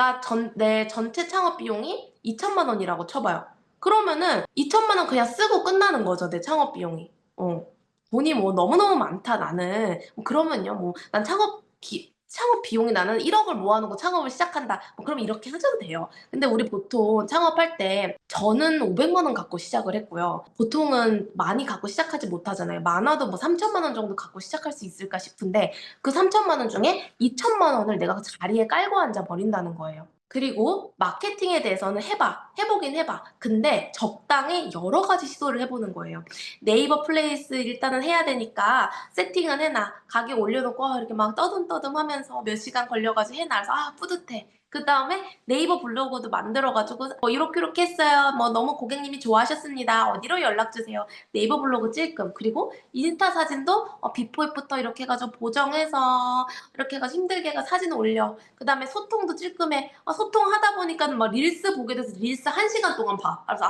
전체 창업 비용이 2,000만 원이라고 쳐봐요. 그러면은 2,000만 원 그냥 쓰고 끝나는 거죠, 내 창업 비용이. 돈이 뭐 너무너무 많다, 나는. 그러면요, 뭐, 창업 비용이 나는 1억을 모아놓고 창업을 시작한다. 뭐 그럼 이렇게 하셔도 돼요. 근데 우리 보통 창업할 때 저는 500만 원 갖고 시작을 했고요. 보통은 많이 갖고 시작하지 못하잖아요. 많아도 뭐 3천만 원 정도 갖고 시작할 수 있을까 싶은데 그 3천만 원 중에 2천만 원을 내가 그 자리에 깔고 앉아 버린다는 거예요. 그리고 마케팅에 대해서는 해보긴 해봐. 근데 적당히 여러 가지 시도를 해보는 거예요. 네이버 플레이스 일단은 해야 되니까 세팅은 해놔. 가게 올려놓고 이렇게 막 떠듬떠듬 하면서 몇 시간 걸려가지고 해놔서 뿌듯해. 그 다음에 네이버 블로그도 만들어가지고 이렇게 했어요. 뭐 너무 고객님이 좋아하셨습니다. 어디로 연락주세요. 네이버 블로그 찔끔. 그리고 인스타 사진도 비포 애프터 이렇게 해가지고 보정해서 이렇게 해가지고 힘들게 해가 사진 올려. 그 다음에 소통도 찔끔해. 소통하다 보니까 막 릴스 보게 돼서 릴스 1시간 동안 봐. 그래서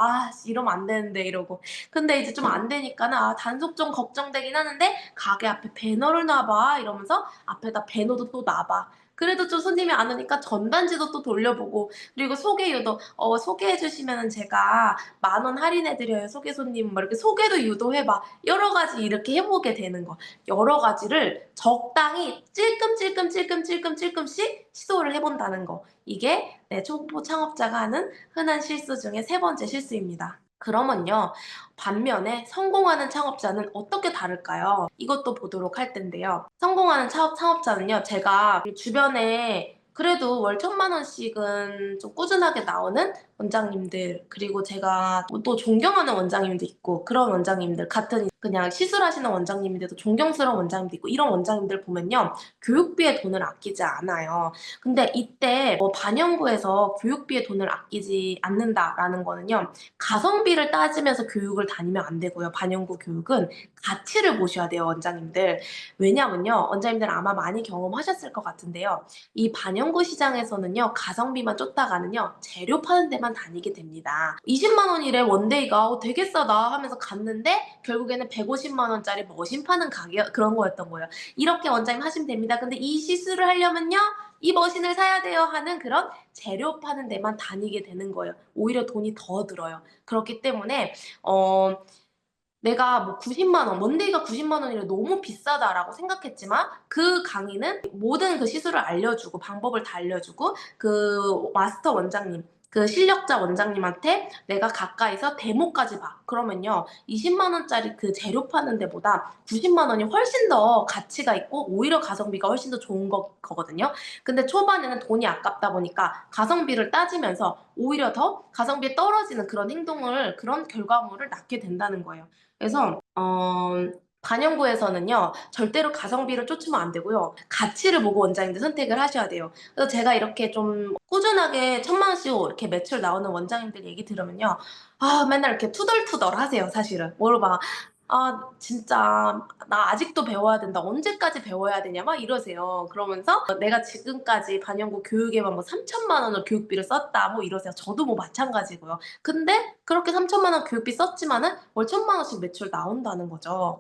이러면 안 되는데 이러고. 근데 이제 좀 안 되니까는 단속 좀 걱정되긴 하는데 가게 앞에 배너를 놔봐 이러면서 앞에다 배너도 또 놔봐. 그래도 좀 손님이 안 오니까 전단지도 또 돌려보고, 그리고 소개유도 소개해 주시면은 제가 10,000원 할인해 드려요. 소개 손님 뭐 이렇게 소개도 유도해봐. 여러 가지 이렇게 해보게 되는 거. 여러 가지를 적당히 찔끔찔끔씩 시도를 해본다는 거. 이게 초보 창업자가 하는 흔한 실수 중에 세 번째 실수입니다. 그러면요, 반면에 성공하는 창업자는 어떻게 다를까요? 이것도 보도록 할 텐데요. 성공하는 창업자는요, 제가 주변에 그래도 월 1,000만 원씩은 좀 꾸준하게 나오는 원장님들, 그리고 제가 또 존경하는 원장님도 있고, 그런 원장님들, 같은 그냥 시술하시는 원장님인데도 존경스러운 원장님도 있고, 이런 원장님들 보면요, 교육비에 돈을 아끼지 않아요. 근데 이때 반영구에서 교육비에 돈을 아끼지 않는다라는 거는요, 가성비를 따지면서 교육을 다니면 안 되고요. 반영구 교육은 가치를 보셔야 돼요, 원장님들. 왜냐면요, 원장님들 아마 많이 경험하셨을 것 같은데요. 이 반영구 시장에서는요, 가성비만 쫓다가는요, 재료 파는 데만 다니게 됩니다. 20만 원이래, 원데이가. 되게 싸다 하면서 갔는데 결국에는 150만 원짜리 머신 파는 가게 그런 거였던 거예요. 이렇게 원장님 하시면 됩니다. 근데 이 시술을 하려면요, 이 머신을 사야 돼요 하는 그런 재료 파는 데만 다니게 되는 거예요. 오히려 돈이 더 들어요. 그렇기 때문에 내가 뭐 90만 원, 먼데이가 90만 원이래 너무 비싸다라고 생각했지만 그 강의는 모든 그 시술을 알려주고 방법을 다 알려주고 그 마스터 원장님 그 실력자 원장님한테 내가 가까이서 데모까지 봐. 그러면요, 20만 원짜리 그 재료 파는 데보다 90만 원이 훨씬 더 가치가 있고 오히려 가성비가 훨씬 더 좋은 거거든요. 근데 초반에는 돈이 아깝다 보니까 가성비를 따지면서 오히려 더 가성비에 떨어지는 그런 행동을, 그런 결과물을 낳게 된다는 거예요. 그래서 반영구에서는요, 절대로 가성비를 쫓으면 안 되고요. 가치를 보고 원장님들 선택을 하셔야 돼요. 그래서 제가 이렇게 좀 꾸준하게 1,000만 원씩 이렇게 매출 나오는 원장님들 얘기 들으면요, 아, 맨날 이렇게 투덜투덜 하세요, 사실은. 뭘 막, 아, 진짜, 나 아직도 배워야 된다. 언제까지 배워야 되냐, 막 이러세요. 그러면서 내가 지금까지 반영구 교육에만 뭐 3,000만 원을 교육비를 썼다, 뭐 이러세요. 저도 뭐 마찬가지고요. 근데 그렇게 3,000만 원 교육비 썼지만은 월 1,000만 원씩 매출 나온다는 거죠.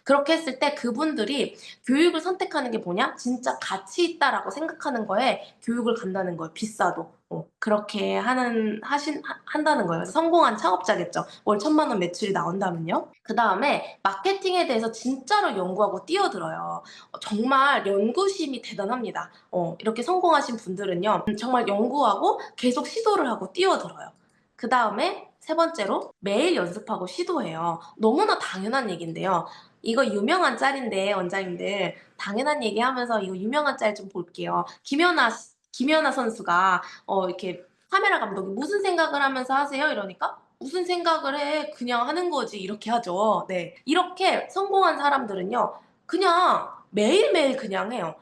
그렇게 했을 때 그분들이 교육을 선택하는 게 뭐냐? 진짜 가치 있다라고 생각하는 거에 교육을 간다는 거예요. 비싸도. 그렇게 한다는 거예요. 그래서 성공한 창업자겠죠. 월 1,000만 원 매출이 나온다면요. 그 다음에 마케팅에 대해서 진짜로 연구하고 뛰어들어요. 정말 연구심이 대단합니다. 이렇게 성공하신 분들은요, 정말 연구하고 계속 시도를 하고 뛰어들어요. 그 다음에 세 번째로 매일 연습하고 시도해요. 너무나 당연한 얘기인데요. 이거 유명한 짤인데 원장님들, 당연한 얘기하면서 이거 유명한 짤 좀 볼게요. 김연아 선수가 이렇게 카메라 감독이 무슨 생각을 하면서 하세요? 이러니까 무슨 생각을 해? 그냥 하는 거지. 이렇게 하죠. 네. 이렇게 성공한 사람들은요, 그냥 매일매일 그냥 해요.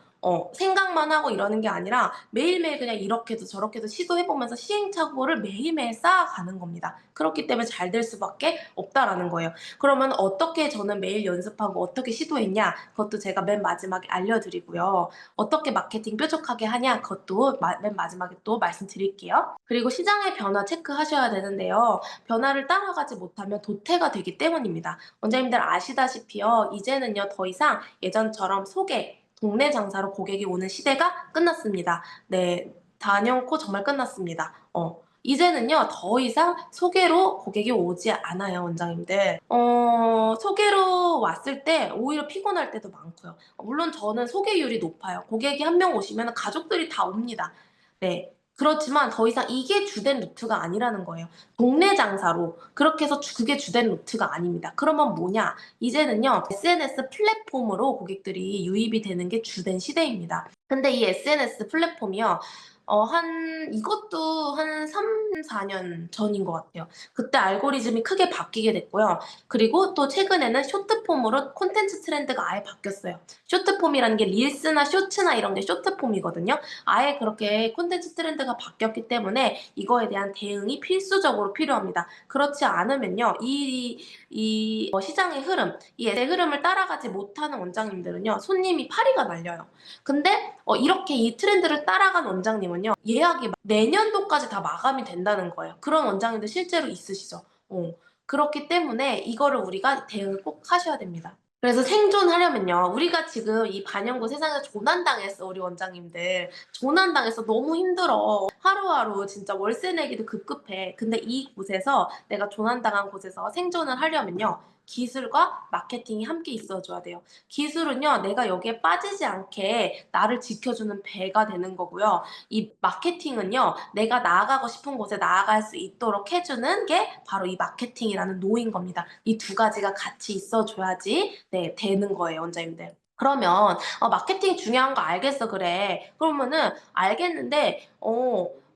생각만 하고 이러는 게 아니라 매일매일 그냥 이렇게도 저렇게도 시도해보면서 시행착오를 매일매일 쌓아가는 겁니다. 그렇기 때문에 잘 될 수밖에 없다라는 거예요. 그러면 어떻게 저는 매일 연습하고 어떻게 시도했냐? 그것도 제가 맨 마지막에 알려드리고요. 어떻게 마케팅 뾰족하게 하냐? 그것도 맨 마지막에 또 말씀드릴게요. 그리고 시장의 변화 체크하셔야 되는데요. 변화를 따라가지 못하면 도태가 되기 때문입니다. 원장님들 아시다시피요, 이제는요, 더 이상 예전처럼 동네 장사로 고객이 오는 시대가 끝났습니다. 네, 단연코 정말 끝났습니다. 이제는요, 더 이상 소개로 고객이 오지 않아요, 원장님들. 소개로 왔을 때 오히려 피곤할 때도 많고요. 물론 저는 소개율이 높아요. 고객이 한 명 오시면 가족들이 다 옵니다. 네. 그렇지만 더 이상 이게 주된 루트가 아니라는 거예요. 동네 장사로. 그렇게 해서 그게 주된 루트가 아닙니다. 그러면 뭐냐? 이제는요, SNS 플랫폼으로 고객들이 유입이 되는 게 주된 시대입니다. 근데 이 SNS 플랫폼이요, 이것도 한 3, 4년 전인 것 같아요. 그때 알고리즘이 크게 바뀌게 됐고요. 그리고 또 최근에는 쇼트폼으로 콘텐츠 트렌드가 아예 바뀌었어요. 쇼트폼이라는 게 릴스나 쇼츠나 이런 게 쇼트폼이거든요. 아예 그렇게 콘텐츠 트렌드가 바뀌었기 때문에 이거에 대한 대응이 필수적으로 필요합니다. 그렇지 않으면요, 시장의 흐름, 이 흐름을 따라가지 못하는 원장님들은요, 손님이 파리가 날려요. 근데 이렇게 이 트렌드를 따라간 원장님은요, 예약이 내년도까지 다 마감이 된다는 거예요. 그런 원장님들 실제로 있으시죠. 그렇기 때문에 이거를 우리가 대응을 꼭 하셔야 됩니다. 그래서 생존하려면요, 우리가 지금 이 반영구 세상에서 조난당했어, 우리 원장님들. 조난당해서 너무 힘들어. 하루하루 진짜 월세 내기도 급급해. 근데 이곳에서, 내가 조난당한 곳에서 생존을 하려면요, 기술과 마케팅이 함께 있어줘야 돼요. 기술은요, 내가 여기에 빠지지 않게 나를 지켜주는 배가 되는 거고요. 이 마케팅은요, 내가 나아가고 싶은 곳에 나아갈 수 있도록 해주는 게 바로 이 마케팅이라는 노인 겁니다. 이 두 가지가 같이 있어줘야지, 네, 되는 거예요, 원장님들. 그러면 마케팅 중요한 거 알겠어, 그래. 그러면은 알겠는데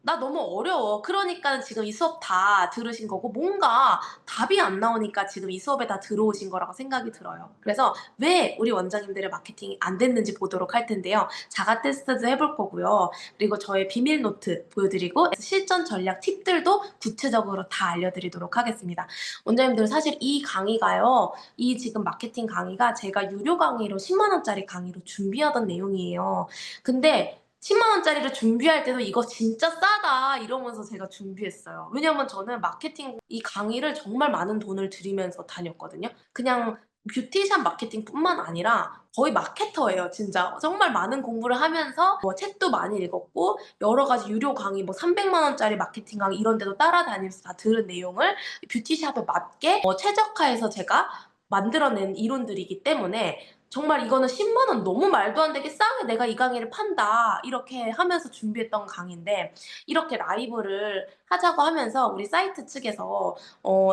나 너무 어려워. 그러니까 지금 이 수업 다 들으신 거고, 뭔가 답이 안 나오니까 지금 이 수업에 다 들어오신 거라고 생각이 들어요. 그래서 왜 우리 원장님들의 마케팅이 안 됐는지 보도록 할 텐데요. 자가 테스트도 해볼 거고요. 그리고 저의 비밀 노트 보여드리고 실전 전략 팁들도 구체적으로 다 알려드리도록 하겠습니다. 원장님들, 사실 이 강의가요, 이 지금 마케팅 강의가 제가 유료 강의로 10만 원짜리 강의로 준비하던 내용이에요. 근데 10만 원짜리를 준비할 때도 이거 진짜 싸다 이러면서 제가 준비했어요. 왜냐면 저는 마케팅 이 강의를 정말 많은 돈을 들이면서 다녔거든요. 그냥 뷰티샵 마케팅뿐만 아니라 거의 마케터예요, 진짜. 정말 많은 공부를 하면서 책도 많이 읽었고, 여러 가지 유료 강의, 뭐 300만 원짜리 마케팅 강의 이런 데도 따라다니면서 다 들은 내용을 뷰티샵에 맞게 최적화해서 제가 만들어낸 이론들이기 때문에 정말 이거는 10만 원 너무 말도 안 되게 싸게 내가 이 강의를 판다. 이렇게 하면서 준비했던 강의인데 이렇게 라이브를 하자고 하면서 우리 사이트 측에서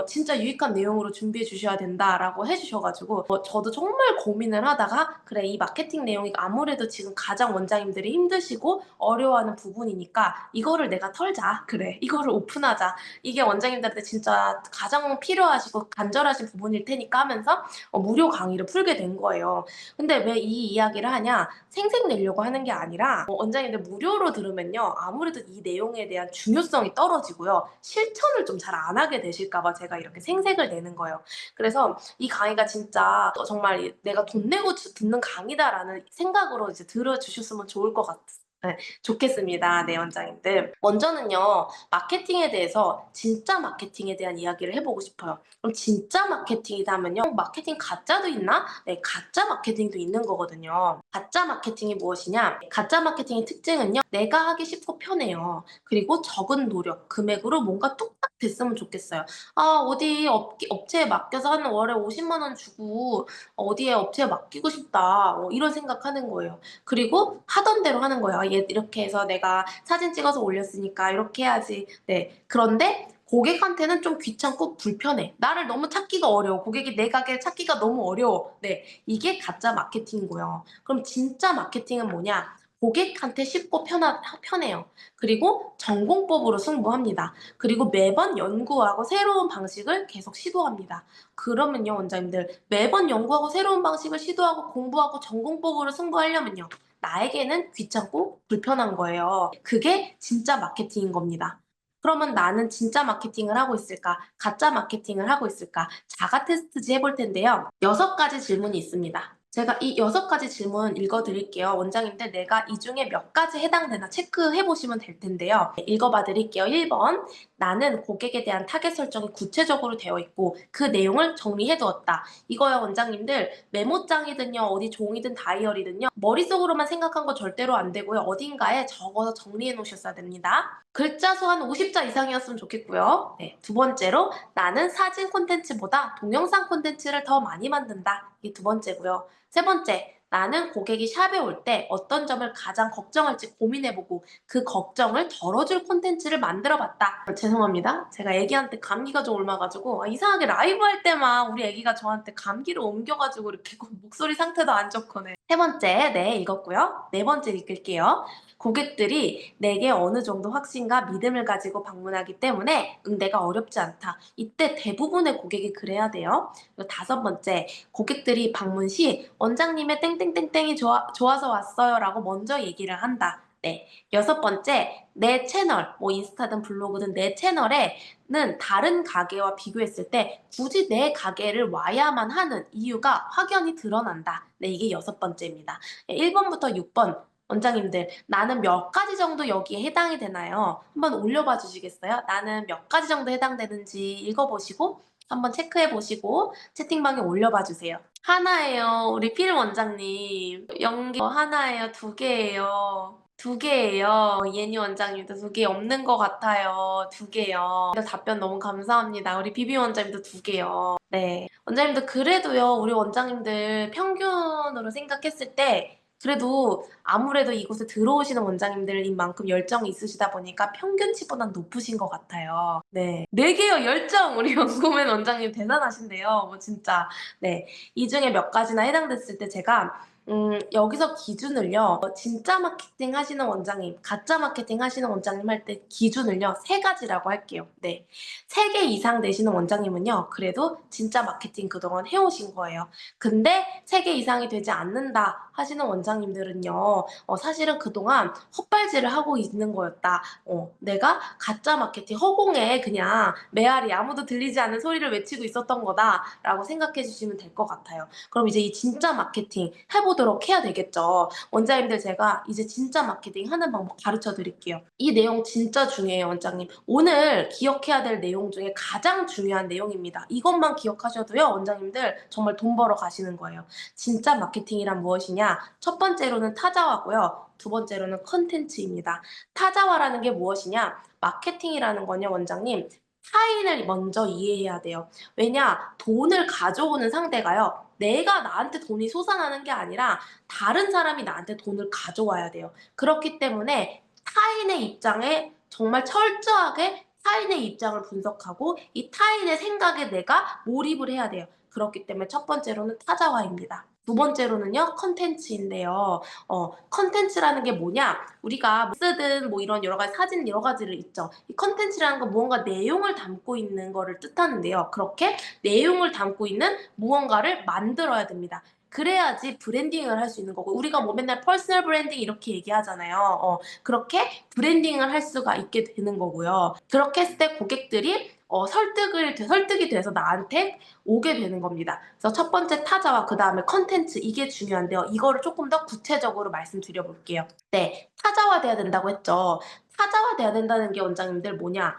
"진짜 유익한 내용으로 준비해 주셔야 된다."라고 해 주셔 가지고 저도 정말 고민을 하다가 '그래 이 마케팅 내용이 아무래도 지금 가장 원장님들이 힘드시고 어려워하는 부분이니까 이거를 내가 털자. 그래 이거를 오픈하자. 이게 원장님들한테 진짜 가장 필요하시고 간절하신 부분일 테니까.' 하면서 무료 강의를 풀게 된 거예요. 근데 왜 이 이야기를 하냐? 생색 내려고 하는 게 아니라 원장님들 무료로 들으면요. 아무래도 이 내용에 대한 중요성이 떨어지고요. 실천을 좀 잘 안 하게 되실까 봐 제가 이렇게 생색을 내는 거예요. 그래서 이 강의가 진짜 정말 내가 돈 내고 듣는 강의다라는 생각으로 이제 들어주셨으면 좋을 것 네, 좋겠습니다. 네, 원장님들. 먼저는요, 마케팅에 대해서 진짜 마케팅에 대한 이야기를 해보고 싶어요. 그럼 진짜 마케팅이라면요, 마케팅 가짜도 있나? 네, 가짜 마케팅도 있는 거거든요. 가짜 마케팅이 무엇이냐? 가짜 마케팅의 특징은요, 내가 하기 쉽고 편해요. 그리고 적은 노력, 금액으로 뭔가 뚝딱 됐으면 좋겠어요. 아, 어디 업체에 맡겨서 한 월에 50만 원 주고 어디에 업체에 맡기고 싶다. 이런 생각하는 거예요. 그리고 하던 대로 하는 거예요. '아 얘 이렇게 해서 내가 사진 찍어서 올렸으니까 이렇게 해야지.' 네. 그런데 고객한테는 좀 귀찮고 불편해. 나를 너무 찾기가 어려워. 고객이 내 가게를 찾기가 너무 어려워. 네. 이게 가짜 마케팅이고요. 그럼 진짜 마케팅은 뭐냐? 고객한테 쉽고 편해요. 그리고 전공법으로 승부합니다. 그리고 매번 연구하고 새로운 방식을 계속 시도합니다. 그러면요 원장님들 매번 연구하고 새로운 방식을 시도하고 공부하고 전공법으로 승부하려면요. 나에게는 귀찮고 불편한 거예요. 그게 진짜 마케팅인 겁니다. 그러면 나는 진짜 마케팅을 하고 있을까? 가짜 마케팅을 하고 있을까? 자가 테스트지 해볼 텐데요. 6가지 질문이 있습니다. 제가 이 6가지 질문 읽어드릴게요. 원장님들 내가 이 중에 몇 가지 해당되나 체크해보시면 될 텐데요. 읽어봐 드릴게요. 1번 나는 고객에 대한 타겟 설정이 구체적으로 되어 있고 그 내용을 정리해두었다. 이거요 원장님들 메모장이든요 어디 종이든 다이어리든요 머릿속으로만 생각한 거 절대로 안 되고요 어딘가에 적어서 정리해 놓으셨어야 됩니다. 글자 수 한 50자 이상이었으면 좋겠고요. 네, 두 번째로 나는 사진 콘텐츠보다 동영상 콘텐츠를 더 많이 만든다. 이게 두 번째고요. 세 번째, 나는 고객이 샵에 올 때 어떤 점을 가장 걱정할지 고민해보고 그 걱정을 덜어줄 콘텐츠를 만들어봤다. 죄송합니다. 제가 애기한테 감기가 좀 옮아가지고 이상하게 라이브 할 때만 우리 애기가 저한테 감기를 옮겨가지고 이렇게 목소리 상태도 안 좋고 네. 세 번째, 네 읽었고요. 네 번째 읽을게요. 고객들이 내게 어느 정도 확신과 믿음을 가지고 방문하기 때문에 응대가 어렵지 않다. 이때 대부분의 고객이 그래야 돼요. 그리고 다섯 번째, 고객들이 방문 시 원장님의 땡땡땡땡이 좋아서 왔어요 라고 먼저 얘기를 한다. 네. 여섯 번째, 내 채널, 뭐 인스타든 블로그든 내 채널에는 다른 가게와 비교했을 때 굳이 내 가게를 와야만 하는 이유가 확연히 드러난다. 네, 이게 여섯 번째입니다. 1번부터 6번 원장님들 나는 몇 가지 정도 여기에 해당이 되나요? 한번 올려봐 주시겠어요? 나는 몇 가지 정도 해당되는지 읽어보시고 한번 체크해 보시고 채팅방에 올려봐 주세요. 하나예요. 우리 필 원장님. 연기 하나예요. 두 개예요. 두 개예요. 예니 원장님도 두 개 없는 것 같아요. 두 개요. 답변 너무 감사합니다. 우리 비비 원장님도 두 개요. 네. 원장님들 그래도요. 우리 원장님들 평균으로 생각했을 때 그래도 아무래도 이곳에 들어오시는 원장님들인 만큼 열정이 있으시다 보니까 평균치보단 높으신 것 같아요. 네. 4개요, 열정! 우리 연구맨 원장님 대단하신데요. 뭐 진짜. 네. 이 중에 몇 가지나 해당됐을 때 제가 여기서 기준을요. 진짜 마케팅 하시는 원장님, 가짜 마케팅 하시는 원장님 할 때 기준을요. 3가지라고 할게요. 네. 3개 이상 되시는 원장님은요. 그래도 진짜 마케팅 그동안 해오신 거예요. 근데 3개 이상이 되지 않는다 하시는 원장님들은요. 사실은 그동안 헛발질을 하고 있는 거였다. 내가 가짜 마케팅 허공에 그냥 메아리 아무도 들리지 않는 소리를 외치고 있었던 거다라고 생각해 주시면 될 것 같아요. 그럼 이제 이 진짜 마케팅 해보도록 해야 되겠죠. 원장님들 제가 이제 진짜 마케팅 하는 방법 가르쳐 드릴게요. 이 내용 진짜 중요해요, 원장님. 오늘 기억해야 될 내용 중에 가장 중요한 내용입니다. 이것만 기억하셔도요, 원장님들 정말 돈 벌어 가시는 거예요. 진짜 마케팅이란 무엇이냐? 첫 번째로는 타자화고요. 두 번째로는 컨텐츠입니다. 타자화라는 게 무엇이냐? 마케팅이라는 건요, 원장님. 타인을 먼저 이해해야 돼요. 왜냐? 돈을 가져오는 상대가요. 내가 나한테 돈이 솟아나는 게 아니라 다른 사람이 나한테 돈을 가져와야 돼요. 그렇기 때문에 타인의 입장에 정말 철저하게 타인의 입장을 분석하고 이 타인의 생각에 내가 몰입을 해야 돼요. 그렇기 때문에 첫 번째로는 타자화입니다. 두 번째로는요, 컨텐츠인데요. 컨텐츠라는 게 뭐냐? 우리가 뭐 쓰든 뭐 이런 여러 가지 사진 여러 가지를 있죠. 이 컨텐츠라는 건 무언가 내용을 담고 있는 거를 뜻하는데요. 그렇게 내용을 담고 있는 무언가를 만들어야 됩니다. 그래야지 브랜딩을 할 수 있는 거고, 우리가 뭐 맨날 퍼스널 브랜딩 이렇게 얘기하잖아요. 그렇게 브랜딩을 할 수가 있게 되는 거고요. 그렇게 했을 때 고객들이 설득이 돼서 나한테 오게 되는 겁니다. 그래서 첫 번째 타자와 그다음에 컨텐츠, 이게 중요한데요. 이거를 조금 더 구체적으로 말씀드려 볼게요. 네. 타자화돼야 된다고 했죠. 타자화돼야 된다는 게 원장님들 뭐냐?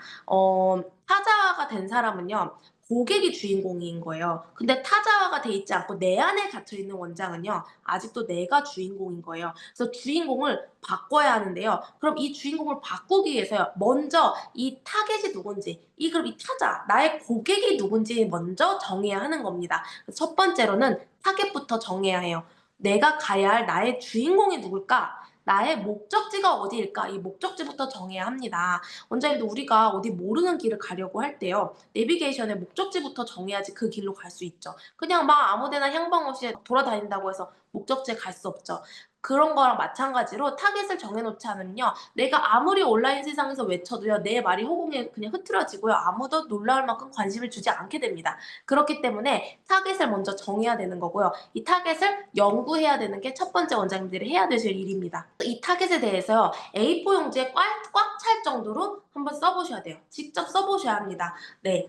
타자화가 된 사람은요, 고객이 주인공인 거예요. 근데 타자화가 돼 있지 않고 내 안에 갇혀 있는 원장은요, 아직도 내가 주인공인 거예요. 그래서 주인공을 바꿔야 하는데요. 그럼 이 주인공을 바꾸기 위해서요, 먼저 이 타겟이 누군지, 그럼 이 타자, 나의 고객이 누군지 먼저 정해야 하는 겁니다. 그래서 첫 번째로는 타겟부터 정해야 해요. 내가 가야 할 나의 주인공이 누굴까? 나의 목적지가 어디일까? 이 목적지부터 정해야 합니다. 원장님도 우리가 어디 모르는 길을 가려고 할 때요, 내비게이션에 목적지부터 정해야지 그 길로 갈 수 있죠. 그냥 막 아무 데나 향방 없이 돌아다닌다고 해서 목적지에 갈 수 없죠. 그런 거랑 마찬가지로 타겟을 정해 놓지 않으면요, 내가 아무리 온라인 세상에서 외쳐도요, 내 말이 허공에 그냥 흐트러지고요, 아무도 놀라울 만큼 관심을 주지 않게 됩니다. 그렇기 때문에 타겟을 먼저 정해야 되는 거고요. 이 타겟을 연구해야 되는 게 첫 번째 원장님들이 해야 되실 일입니다. 이 타겟에 대해서요, A4 용지에 꽉 찰 정도로 한번 써 보셔야 돼요. 직접 써 보셔야 합니다. 네.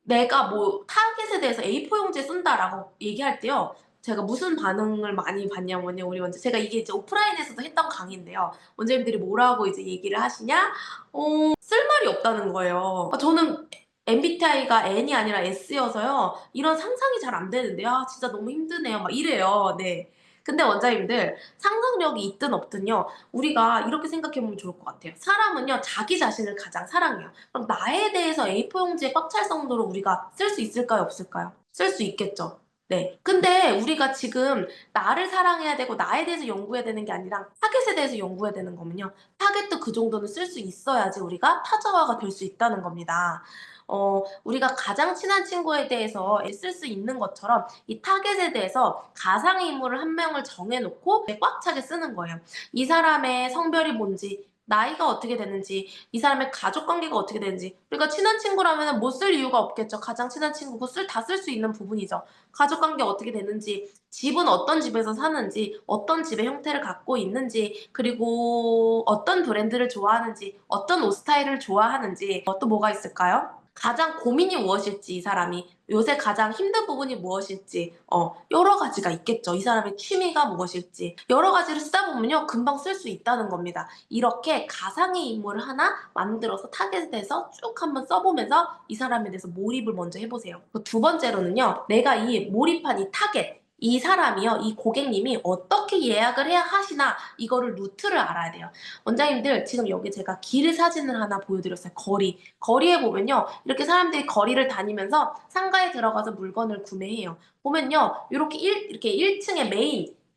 내가 뭐 타겟에 대해서 A4 용지에 쓴다라고 얘기할 때요, 제가 무슨 반응을 많이 받냐면요. 우리 원장, 제가 이게 이제 오프라인에서도 했던 강의인데요. 원장님들이 뭐라고 이제 얘기를 하시냐? 쓸 말이 없다는 거예요. 저는 MBTI가 N이 아니라 S여서요, 이런 상상이 잘 안 되는데요. "아 진짜 너무 힘드네요." 막 이래요. 네. 근데 원장님들, 상상력이 있든 없든요, 우리가 이렇게 생각해 보면 좋을 것 같아요. 사람은요, 자기 자신을 가장 사랑해요. 그럼 나에 대해서 A4 용지에 꽉 찰 정도로 우리가 쓸 수 있을까요? 없을까요? 쓸 수 있겠죠. 네. 근데 우리가 지금 나를 사랑해야 되고 나에 대해서 연구해야 되는 게 아니라 타겟에 대해서 연구해야 되는 거면요, 타겟도 그 정도는 쓸 수 있어야지 우리가 타자화가 될 수 있다는 겁니다. 우리가 가장 친한 친구에 대해서 쓸 수 있는 것처럼 이 타겟에 대해서 가상의 인물을 한 명을 정해 놓고 꽉 차게 쓰는 거예요. 이 사람의 성별이 뭔지, 나이가 어떻게 되는지, 이 사람의 가족 관계가 어떻게 되는지. 우리가 친한 친구라면은 못 쓸 이유가 없겠죠. 가장 친한 친구고 다 쓸 수 있는 부분이죠. 가족 관계 어떻게 되는지, 집은 어떤 집에서 사는지, 어떤 집의 형태를 갖고 있는지, 그리고 어떤 브랜드를 좋아하는지, 어떤 옷 스타일을 좋아하는지, 또 뭐가 있을까요? 가장 고민이 무엇일지, 이 사람이 요새 가장 힘든 부분이 무엇일지, 여러 가지가 있겠죠. 이 사람의 취미가 무엇일지 여러 가지를 쓰다 보면요, 금방 쓸 수 있다는 겁니다. 이렇게 가상의 인물을 하나 만들어서 타겟에서 쭉 한번 써보면서 이 사람에 대해서 몰입을 먼저 해보세요. 두 번째로는요, 내가 이 몰입한 이 타겟, 이 사람이요, 이 고객님이 어떻게 예약을 해야 하시나, 이거를 루트를 알아야 돼요. 원장님들, 지금 여기 제가 길 사진을 하나 보여드렸어요. 거리에 보면요, 이렇게 사람들이 거리를 다니면서 상가에 들어가서 물건을 구매해요. 보면요, 이렇게 1층에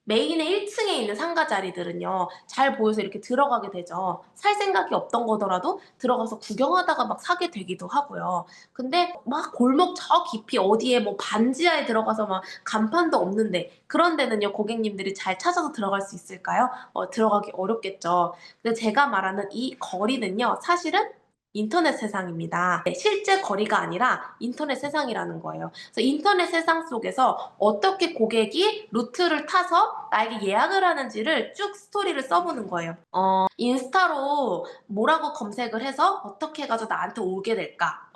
메인의 1층에 있는 상가 자리들은요, 잘 보여서 이렇게 들어가게 되죠. 살 생각이 없던 거더라도 들어가서 구경하다가 막 사게 되기도 하고요. 근데 막 골목 저 깊이 어디에 뭐 반지하에 들어가서 막 간판도 없는데, 그런 데는요, 고객님들이 잘 찾아서 들어갈 수 있을까요? 들어가기 어렵겠죠. 근데 제가 말하는 이 거리는요, 사실은 인터넷 세상입니다. 네, 실제 거리가 아니라 인터넷 세상이라는 거예요. 그래서 인터넷 세상 속에서 어떻게 고객이 루트를 타서 나에게 예약을 하는지를 쭉 스토리를 써보는 거예요. 인스타로 뭐라고 검색을 해서 어떻게 해가지고 나한테 오게 될까?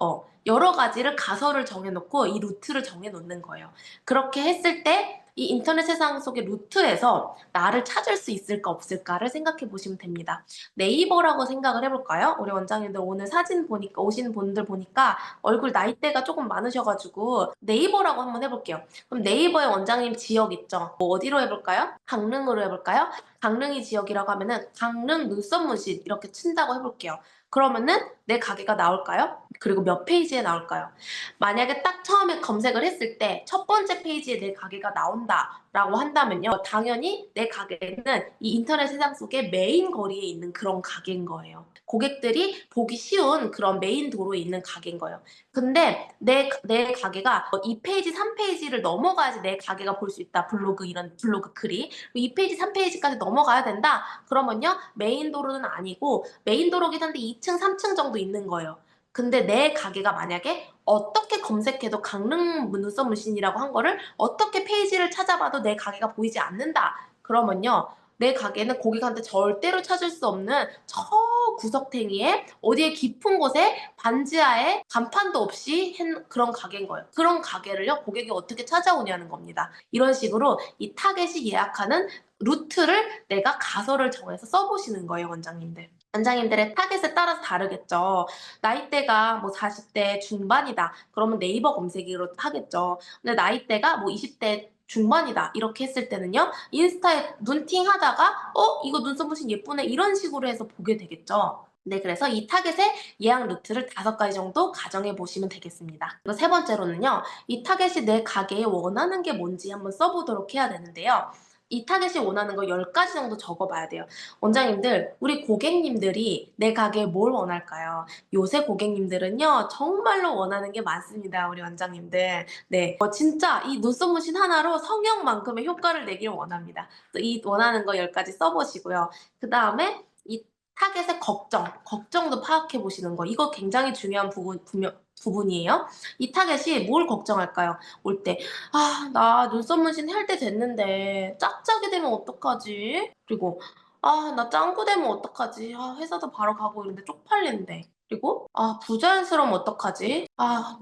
여러 가지를 가설을 정해놓고 이 루트를 정해놓는 거예요. 그렇게 했을 때 이 인터넷 세상 속의 루트에서 나를 찾을 수 있을까 없을까를 생각해 보시면 됩니다. 네이버라고 생각을 해볼까요? 우리 원장님들 오늘 사진 보니까, 오신 분들 보니까 얼굴 나이대가 조금 많으셔가지고 네이버라고 한번 해볼게요. 그럼 네이버의 원장님 지역 있죠? 뭐 어디로 해볼까요? 강릉으로 해볼까요? 강릉이 지역이라고 하면은 강릉 눈썹문신 이렇게 친다고 해볼게요. 그러면은 내 가게가 나올까요? 그리고 몇 페이지에 나올까요? 만약에 딱 처음에 검색을 했을 때 첫 번째 페이지에 내 가게가 나온다라고 한다면요. 당연히 내 가게는 이 인터넷 세상 속에 메인 거리에 있는 그런 가게인 거예요. 고객들이 보기 쉬운 그런 메인 도로에 있는 가게인 거예요. 근데 내 가게가 2페이지, 3페이지를 넘어가야지 내 가게가 볼 수 있다. 블로그 이런 블로그 글이. 2페이지, 3페이지까지 넘어가야 된다. 그러면요. 메인 도로는 아니고 메인 도로긴 한데 2층, 3층 정도 있는 거예요. 근데 내 가게가 만약에 어떻게 검색해도 강릉 눈썹 문신이라고 한 거를 어떻게 페이지를 찾아봐도 내 가게가 보이지 않는다. 그러면요. 내 가게는 고객한테 절대로 찾을 수 없는 저 구석탱이에 어디에 깊은 곳에 반지하에 간판도 없이 그런 가게인 거예요. 그런 가게를요, 고객이 어떻게 찾아오냐는 겁니다. 이런 식으로 이 타겟이 예약하는 루트를 내가 가설을 정해서 써보시는 거예요, 원장님들. 원장님들의 타겟에 따라서 다르겠죠. 나이대가 뭐 40대 중반이다. 그러면 네이버 검색으로 하겠죠. 근데 나이대가 뭐 20대 중반이다. 이렇게 했을 때는요. 인스타에 눈팅 하다가 이거 눈썹 문신 예쁘네. 이런 식으로 해서 보게 되겠죠. 네, 그래서 이 타겟의 예약 루트를 5가지 정도 가정해 보시면 되겠습니다. 그리고 세 번째로는요. 이 타겟이 내 가게에 원하는 게 뭔지 한번 써보도록 해야 되는데요. 이 타겟이 원하는 거 10가지 정도 적어봐야 돼요. 원장님들, 우리 고객님들이 내 가게에 뭘 원할까요? 요새 고객님들은요, 정말로 원하는 게 많습니다. 우리 원장님들. 네. 진짜 이 눈썹 문신 하나로 성형만큼의 효과를 내길 원합니다. 이 원하는 거 10가지 써보시고요. 그 다음에 이 타겟의 걱정도 파악해 보시는 거. 이거 굉장히 중요한 부분이에요. 이 타겟이 뭘 걱정할까요? 올 때, 나 눈썹 문신 할 때 됐는데, 짝짝이 되면 어떡하지? 그리고, 나 짱구 되면 어떡하지? 회사도 바로 가고 이런데 쪽팔린데. 그리고, 부자연스러우면 어떡하지?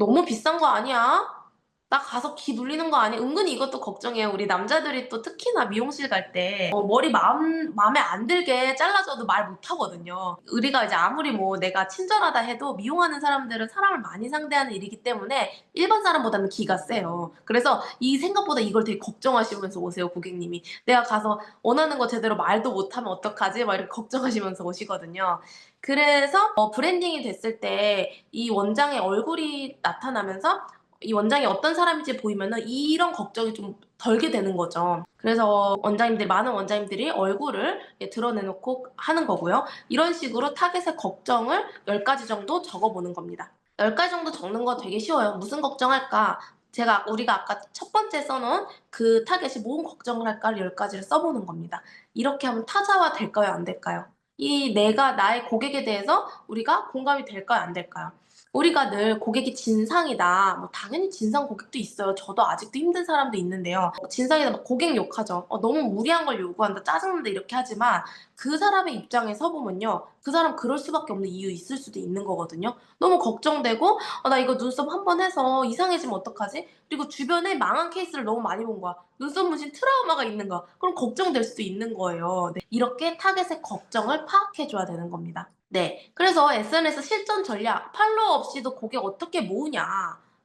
너무 비싼 거 아니야? 나 가서 기 눌리는 거 아니야? 은근히 이것도 걱정이에요. 우리 남자들이 또 특히나 미용실 갈 때 머리 마음에 안 들게 잘라줘도 말 못하거든요. 우리가 이제 아무리 뭐 내가 친절하다 해도 미용하는 사람들은 사람을 많이 상대하는 일이기 때문에 일반 사람보다는 기가 세요. 그래서 이 생각보다 이걸 되게 걱정하시면서 오세요, 고객님이. 내가 가서 원하는 거 제대로 말도 못하면 어떡하지? 막 이렇게 걱정하시면서 오시거든요. 그래서 브랜딩이 됐을 때 이 원장의 얼굴이 나타나면서 이 원장이 어떤 사람인지 보이면은 이런 걱정이 좀 덜게 되는 거죠. 그래서 많은 원장님들이 얼굴을 드러내놓고 하는 거고요. 이런 식으로 타겟의 걱정을 10가지 정도 적어보는 겁니다. 10가지 정도 적는 거 되게 쉬워요. 무슨 걱정할까? 우리가 아까 첫 번째 써놓은 그 타겟이 뭔 걱정을 할까를 10가지를 써보는 겁니다. 이렇게 하면 타자화 될까요? 안 될까요? 나의 고객에 대해서 우리가 공감이 될까요? 안 될까요? 우리가 늘 고객이 진상이다. 뭐 당연히 진상 고객도 있어요. 저도 아직도 힘든 사람도 있는데요. 진상이다 막 고객 욕하죠. 너무 무리한 걸 요구한다. 짜증난다. 이렇게 하지만 그 사람의 입장에 서 보면요. 그 사람 그럴 수밖에 없는 이유 있을 수도 있는 거거든요. 너무 걱정되고 나 이거 눈썹 한 번 해서 이상해지면 어떡하지? 그리고 주변에 망한 케이스를 너무 많이 본 거야. 눈썹 문신 트라우마가 있는 거야. 그럼 걱정될 수도 있는 거예요. 네. 이렇게 타겟의 걱정을 파악해 줘야 되는 겁니다. 네. 그래서 SNS 실전 전략, 팔로워 없이도 고객 어떻게 모으냐.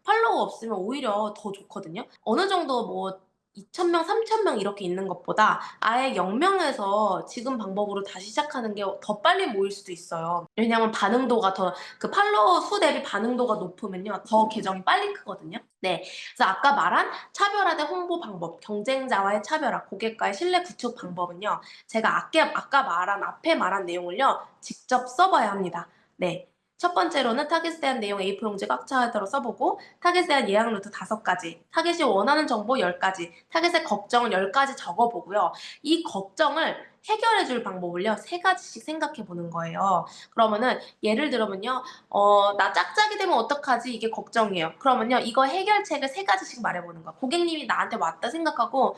팔로워 없으면 오히려 더 좋거든요. 어느 정도 뭐 2,000명, 3,000명 이렇게 있는 것보다 아예 0명에서 지금 방법으로 다시 시작하는 게 더 빨리 모일 수도 있어요. 왜냐하면 그 팔로워 수 대비 반응도가 높으면요. 더 계정이 빨리 크거든요. 네. 그래서 아까 말한 차별화된 홍보 방법, 경쟁자와의 차별화, 고객과의 신뢰 구축 방법은요. 제가 앞에 말한 내용을요. 직접 써봐야 합니다. 네. 첫 번째로는 타겟에 대한 내용 A4 용지 꽉 차도록 써보고 타겟에 대한 예약 루트 5가지, 타겟이 원하는 정보 10가지, 타겟의 걱정을 10가지 적어보고요. 이 걱정을 해결해 줄 방법을요. 3가지씩 생각해 보는 거예요. 그러면은 예를 들면요. 나 짝짝이 되면 어떡하지? 이게 걱정이에요. 그러면요. 이거 해결책을 3가지씩 말해보는 거야. 고객님이 나한테 왔다 생각하고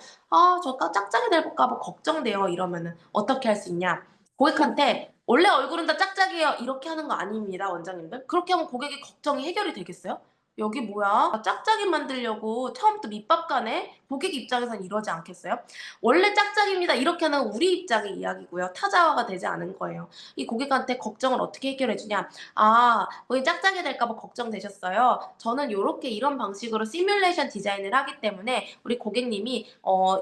저 짝짝이 될까 봐 걱정돼요. 이러면은 어떻게 할 수 있냐? 고객한테 "원래 얼굴은 다 짝짝이에요." 이렇게 하는 거 아닙니다, 원장님들. 그렇게 하면 고객의 걱정이 해결이 되겠어요? "여기 뭐야? 나 짝짝이 만들려고 처음부터 밑밥 까네? 고객 입장에선 이러지 않겠어요? 원래 짝짝입니다. 이렇게 하는 우리 입장의 이야기고요. 타자화가 되지 않은 거예요. 이 고객한테 걱정을 어떻게 해결해 주냐? "아 고객 짝짝이 될까 봐 걱정되셨어요. 저는 요렇게 이런 방식으로 시뮬레이션 디자인을 하기 때문에 우리 고객님이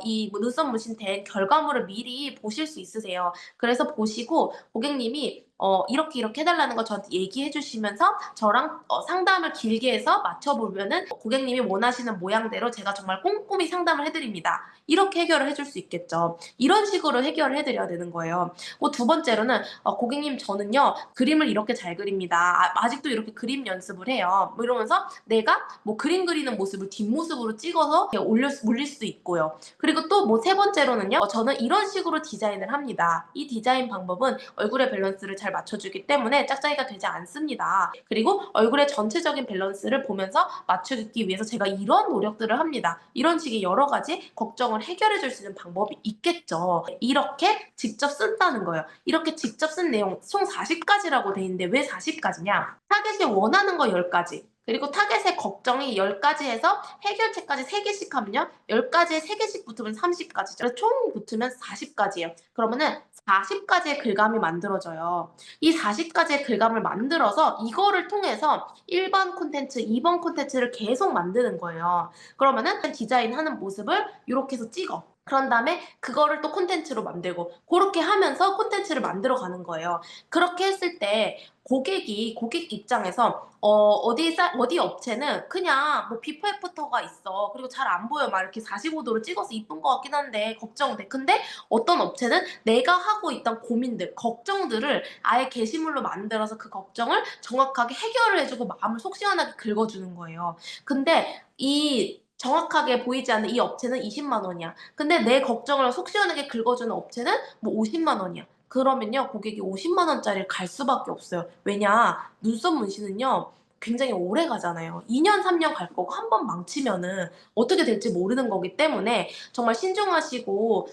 이 눈썹 문신 된 결과물을 미리 보실 수 있으세요. 그래서 보시고 고객님이 이렇게 이렇게 해 달라는 거 저한테 얘기해 주시면서 저랑 상담을 길게 해서 맞춰 보면은 고객님이 원하시는 모양대로 제가 정말 꼼꼼히 상담을 해 드립니다." 이렇게 해결을 해줄 수 있겠죠. 이런 식으로 해결을 해 드려야 되는 거예요. 두 번째로는 "고객님 저는요 그림을 이렇게 잘 그립니다. 아직도 이렇게 그림 연습을 해요." 뭐 이러면서 내가 뭐 그림 그리는 모습을 뒷모습으로 찍어서 이렇게 올릴 수도 있고요. 그리고 또 뭐 세 번째로는요. "저는 이런 식으로 디자인을 합니다. 이 디자인 방법은 얼굴의 밸런스를 잘 맞춰주기 때문에 짝짝이가 되지 않습니다. 그리고 얼굴의 전체적인 밸런스를 보면서 맞추기 위해서 제가 이런 노력들을 합니다." 이런 식의 여러 가지 걱정을 해결해 줄 수 있는 방법이 있겠죠. 이렇게 직접 쓴다는 거예요. 이렇게 직접 쓴 내용 총 40가지라고 돼 있는데 왜 40가지냐? 타겟이 원하는 거 10가지, 그리고 타겟의 걱정이 10가지에서 해결책까지 3개씩 하면요. 10가지에 3개씩 붙으면 30가지죠. 그래서 총 붙으면 40가지예요. 그러면은 40가지의 글감이 만들어져요. 이 40가지의 글감을 만들어서 이거를 통해서 1번 콘텐츠, 2번 콘텐츠를 계속 만드는 거예요. 그러면은 디자인하는 모습을 요렇게 해서 찍어. 그런 다음에 그거를 또 콘텐츠로 만들고 고렇게 하면서 콘텐츠를 만들어 가는 거예요. 그렇게 했을 때 고객 입장에서 어디 업체는 그냥 뭐 비포 애프터가 있어. 그리고 잘 안 보여. 막 이렇게 45도로 찍어서 이쁜 것 같긴 한데 걱정돼. 근데 어떤 업체는 내가 하고 있던 고민들, 걱정들을 아예 게시물로 만들어서 그 걱정을 정확하게 해결을 해 주고 마음을 속 시원하게 긁어주는 거예요. 근데 이 정확하게 보이지 않는 이 업체는 20만 원이야. 근데 내 걱정을 속 시원하게 긁어주는 업체는 뭐 50만 원이야. 그러면요 고객이 50만 원짜리를 갈 수밖에 없어요. 왜냐? 눈썹 문신은요 굉장히 오래 가잖아요. 2년 3년 갈 거고 한 번 망치면은 어떻게 될지 모르는 거기 때문에 정말 신중하시고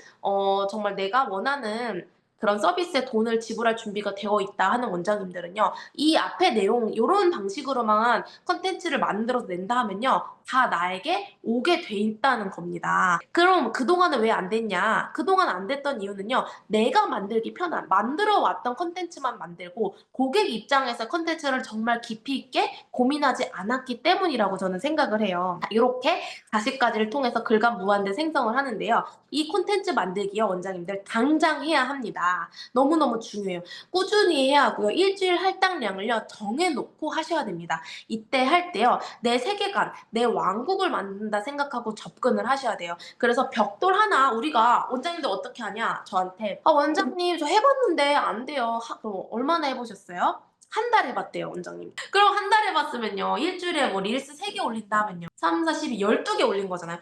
정말 내가 원하는 그런 서비스에 돈을 지불할 준비가 되어 있다 하는 원장님들은요. 이 앞의 내용 요런 방식으로만 콘텐츠를 만들어서 낸다 하면요. 다 나에게 오게 돼 있다는 겁니다. 그럼 그동안은 왜 안 됐냐? 그동안 안 됐던 이유는요. 내가 만들기 편한 만들어 왔던 콘텐츠만 만들고 고객 입장에서 콘텐츠를 정말 깊이 있게 고민하지 않았기 때문이라고 저는 생각을 해요. 이렇게 40가지를 통해서 글감 무한대 생성을 하는데요. 이 콘텐츠 만들기요 원장님들 당장 해야 합니다. 너무너무 중요해요. 꾸준히 해야 하고요. 일주일 할당량을요 정해 놓고 하셔야 됩니다. 이때 할 때요. 내 세계관, 내 왕국을 만든다 생각하고 접근을 하셔야 돼요. 그래서 벽돌 하나 우리가 원장님들 어떻게 하냐? 저한테 원장님 저 해 봤는데 안 돼요." 그럼 얼마나 해 보셨어요? 한 달 해 봤대요 원장님. 그럼 한 달 해 봤으면요. 일주일에 뭐 릴스 3개 올린다 하면요. 3, 4, 12, 12개 올린 거잖아요.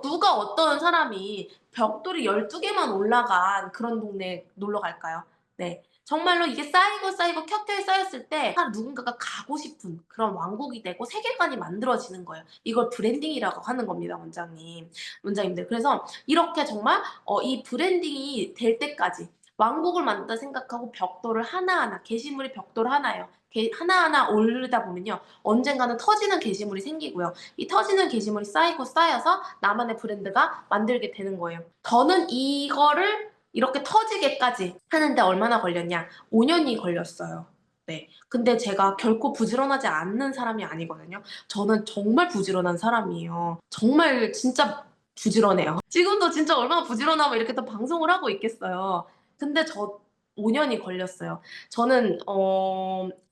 누가 어떤 사람이 벽돌이 12개만 올라간 그런 동네에 놀러 갈까요? 네. 정말로 이게 쌓이고 쌓이고 켜켜이 쌓였을 때 누군가가 가고 싶은 그런 왕국이 되고 세계관이 만들어지는 거예요. 이걸 브랜딩이라고 하는 겁니다 원장님들. 그래서 이렇게 정말 이 브랜딩이 될 때까지 왕국을 만든다 생각하고 벽돌을 하나하나 게시물이 벽돌 하나예요. 하나하나 올리다 보면요. 언젠가는 터지는 게시물이 생기고요. 이 터지는 게시물이 쌓이고 쌓여서 나만의 브랜드가 만들게 되는 거예요. 저는 이거를 이렇게 터지게까지 하는데 얼마나 걸렸냐? 5 년이 걸렸어요. 네. 근데 제가 결코 부지런하지 않는 사람이 아니거든요. 저는 정말 부지런한 사람이에요. 정말 진짜 부지런해요. 지금도 진짜 얼마나 부지런하면 이렇게 또 방송을 하고 있겠어요. 근데 저 5 년이 걸렸어요. 저는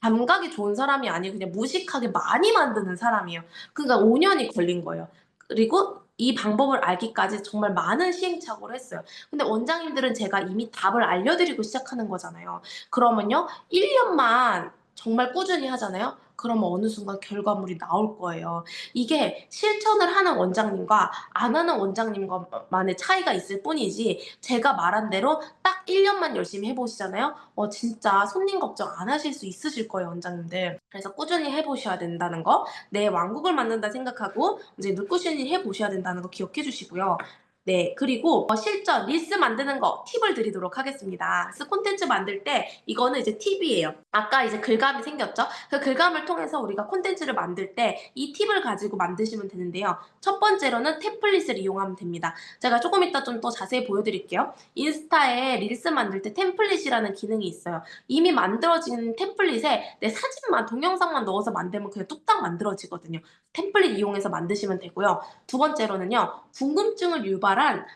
감각이 좋은 사람이 아니고 그냥 무식하게 많이 만드는 사람이에요. 그러니까 5 년이 걸린 거예요. 그리고 이 방법을 알기까지 정말 많은 시행착오를 했어요. 근데 원장님들은 제가 이미 답을 알려드리고 시작하는 거잖아요. 그러면요 1 년만 정말 꾸준히 하잖아요. 그러면 어느 순간 결과물이 나올 거예요. 이게 실천을 하는 원장님과 안 하는 원장님과만의 차이가 있을 뿐이지 제가 말한 대로 딱 1 년만 열심히 해 보시잖아요. 진짜 손님 걱정 안 하실 수 있으실 거예요 원장님들. 그래서 꾸준히 해 보셔야 된다는 거, 내 왕국을 만든다 생각하고 이제 꾸준히 해 보셔야 된다는 거 기억해 주시고요. 네, 그리고 실전 릴스 만드는 거 팁을 드리도록 하겠습니다. 그래서 콘텐츠 만들 때 이거는 이제 팁이에요. 아까 이제 글감이 생겼죠? 그 글감을 통해서 우리가 콘텐츠를 만들 때 이 팁을 가지고 만드시면 되는데요. 첫 번째로는 템플릿을 이용하면 됩니다. 제가 조금 이따 좀 더 자세히 보여드릴게요. 인스타에 릴스 만들 때 템플릿이라는 기능이 있어요. 이미 만들어진 템플릿에 내 사진만, 동영상만 넣어서 만들면 그냥 뚝딱 만들어지거든요. 템플릿 이용해서 만드시면 되고요. 두 번째로는요, 궁금증을 유발할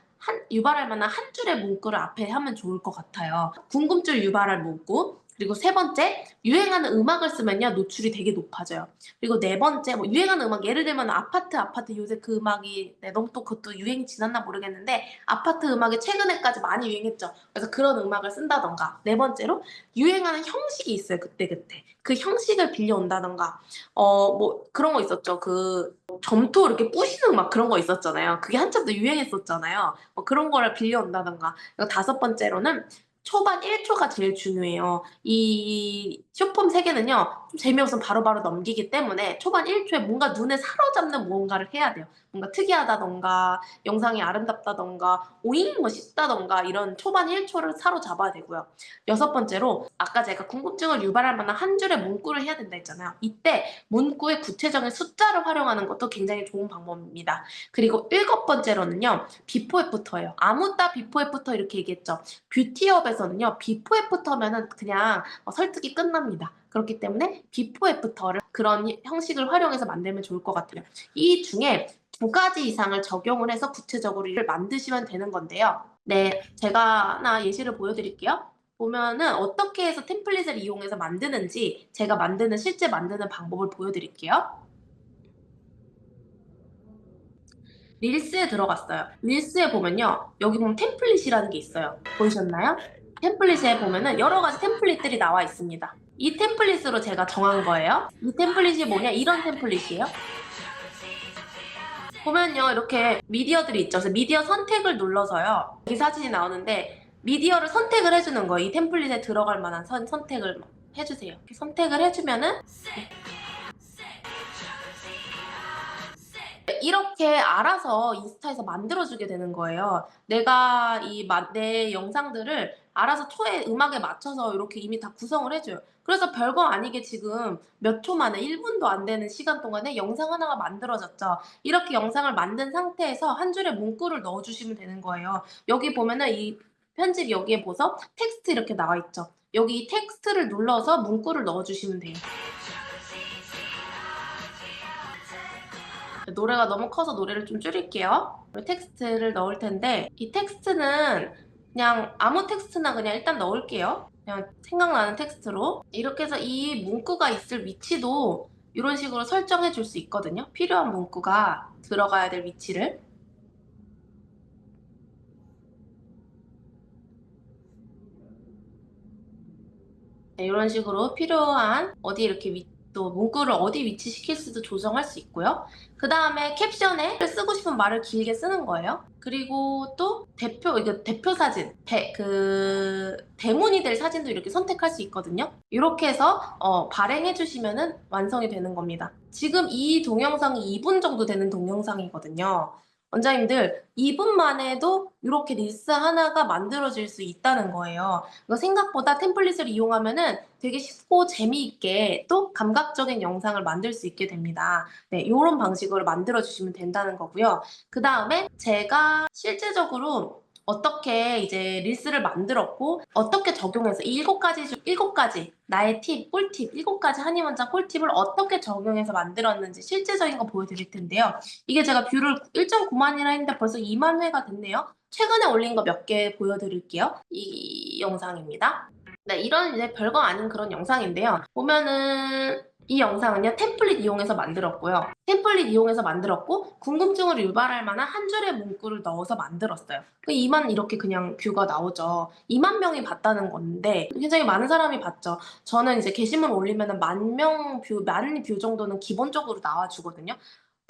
만한 한 줄의 문구를 앞에 하면 좋을 것 같아요. 궁금증을 유발할 문구. 그리고 세 번째, 유행하는 음악을 쓰면요, 노출이 되게 높아져요. 그리고 네 번째, 뭐 유행하는 음악, 예를 들면 아파트 요새 그 음악이, 네, 너무 또 그것도 유행이 지났나 모르겠는데, 아파트 음악이 최근에까지 많이 유행했죠. 그래서 그런 음악을 쓴다던가. 네 번째로, 유행하는 형식이 있어요, 그때그때. 그 형식을 빌려온다던가. 뭐 그런 거 있었죠. 그 점토 이렇게 부시는 막 그런 거 있었잖아요. 그게 한참 더 유행했었잖아요. 그런 거를 빌려온다던가. 그리고 다섯 번째로는 초반 1초가 제일 중요해요. 이 숏폼 세계는요, 좀 재미없으면 바로바로 넘기기 때문에 초반 1초에 뭔가 눈에 사로잡는 무언가를 해야 돼요. 뭔가 특이하다던가, 영상이 아름답다던가, 오잉 뭐 싶다던가, 이런 초반 1초를 사로잡아야 되고요. 여섯 번째로, 아까 제가 궁금증을 유발할 만한 한 줄의 문구를 해야 된다 했잖아요. 이때 문구에 구체적인 숫자를 활용하는 것도 굉장히 좋은 방법입니다. 그리고 일곱 번째로는요, 비포 애프터예요. 아무따 비포 애프터 이렇게 얘기했죠. 뷰티업에서는요, 비포 애프터면은 그냥 설득이 끝납니다. 그렇기 때문에 비포 애프터를 그런 형식을 활용해서 만들면 좋을 것 같아요. 이 중에 두 가지 이상을 적용을 해서 구체적으로 이를 만드시면 되는 건데요. 네, 제가 하나 예시를 보여드릴게요. 보면은 어떻게 해서 템플릿을 이용해서 만드는지 제가 실제 만드는 방법을 보여드릴게요. 릴스에 들어갔어요. 릴스에 보면요, 여기 보면 템플릿이라는 게 있어요. 보이셨나요? 템플릿에 보면은 여러 가지 템플릿들이 나와 있습니다. 이 템플릿으로 제가 정한 거예요. 이 템플릿이 뭐냐? 이런 템플릿이에요. 보면요, 이렇게 미디어들이 있죠. 그래서 미디어 선택을 눌러서요, 이 사진이 나오는데 미디어를 선택을 해주는 거예요. 이 템플릿에 들어갈 만한 선택을 해주세요. 이렇게 선택을 해주면은 이렇게 알아서 인스타에서 만들어주게 되는 거예요. 내가 내 영상들을 알아서 초에 음악에 맞춰서 이렇게 이미 다 구성을 해줘요. 그래서 별거 아니게 지금 몇 초 만에 1분도 안 되는 시간 동안에 영상 하나가 만들어졌죠. 이렇게 영상을 만든 상태에서 한 줄의 문구를 넣어주시면 되는 거예요. 여기 보면은 이 편집 여기에 보서 텍스트 이렇게 나와 있죠. 여기 텍스트를 눌러서 문구를 넣어주시면 돼요. 노래가 너무 커서 노래를 좀 줄일게요. 텍스트를 넣을 텐데 이 텍스트는 그냥 아무 텍스트나 그냥 일단 넣을게요. 그냥 생각나는 텍스트로. 이렇게 해서 이 문구가 있을 위치도 이런 식으로 설정해 줄 수 있거든요. 필요한 문구가 들어가야 될 위치를. 네, 이런 식으로 필요한 어디 이렇게 또 문구를 어디 위치시킬 수도 조정할 수 있고요. 그 다음에 캡션에 쓰고 싶은 말을 길게 쓰는 거예요. 그리고 또 이거 대표 사진, 대문이 될 사진도 이렇게 선택할 수 있거든요. 이렇게 해서 발행해 주시면은 완성이 되는 겁니다. 지금 이 동영상이 2분 정도 되는 동영상이거든요. 원장님들 2분만 해도 이렇게 릴스 하나가 만들어질 수 있다는 거예요. 이거 생각보다 템플릿을 이용하면은 되게 쉽고 재미있게 또 감각적인 영상을 만들 수 있게 됩니다. 네, 요런 방식으로 만들어 주시면 된다는 거고요. 그 다음에 제가 실제적으로 어떻게 이제 릴스를 만들었고 어떻게 적용해서 이 7가지 나의 꿀팁 7가지 한의원장 꿀팁을 어떻게 적용해서 만들었는지 실제적인 거 보여드릴 텐데요. 이게 제가 뷰를 1.9만이라 했는데 벌써 2만 회가 됐네요. 최근에 올린 거 몇 개 보여드릴게요. 이 영상입니다. 네, 이런 이제 별거 아닌 그런 영상인데요. 보면은 이 영상은요, 템플릿 이용해서 만들었고요. 템플릿 이용해서 만들었고 궁금증을 유발할 만한 한 줄의 문구를 넣어서 만들었어요. 2만 이렇게 그냥 뷰가 나오죠. 2만 명이 봤다는 건데 굉장히 많은 사람이 봤죠. 저는 이제 게시물 올리면은 만 뷰 정도는 기본적으로 나와주거든요.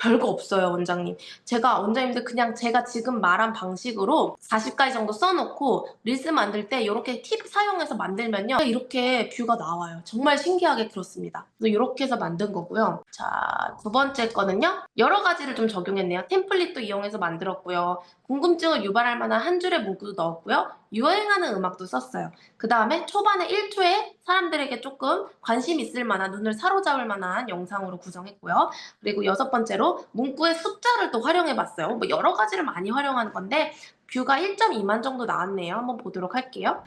별거 없어요, 원장님. 제가 원장님들 그냥 제가 지금 말한 방식으로 40가지 정도 써 놓고 릴스 만들 때 요렇게 팁 사용해서 만들면요, 이렇게 뷰가 나와요. 정말 신기하게 그렇습니다. 그래서 요렇게 해서 만든 거고요. 자, 두 번째 거는요. 여러 가지를 좀 적용했네요. 템플릿도 이용해서 만들었고요. 궁금증을 유발할 만한 한 줄의 문구도 넣었고요. 유행하는 음악도 썼어요. 그다음에 초반에 1초에 사람들에게 조금 관심 있을 만한, 눈을 사로잡을 만한 영상으로 구성했고요. 그리고 여섯 번째로 문구의 숫자를 또 활용해 봤어요. 뭐 여러 가지를 많이 활용하는 건데 뷰가 1.2만 정도 나왔네요. 한번 보도록 할게요.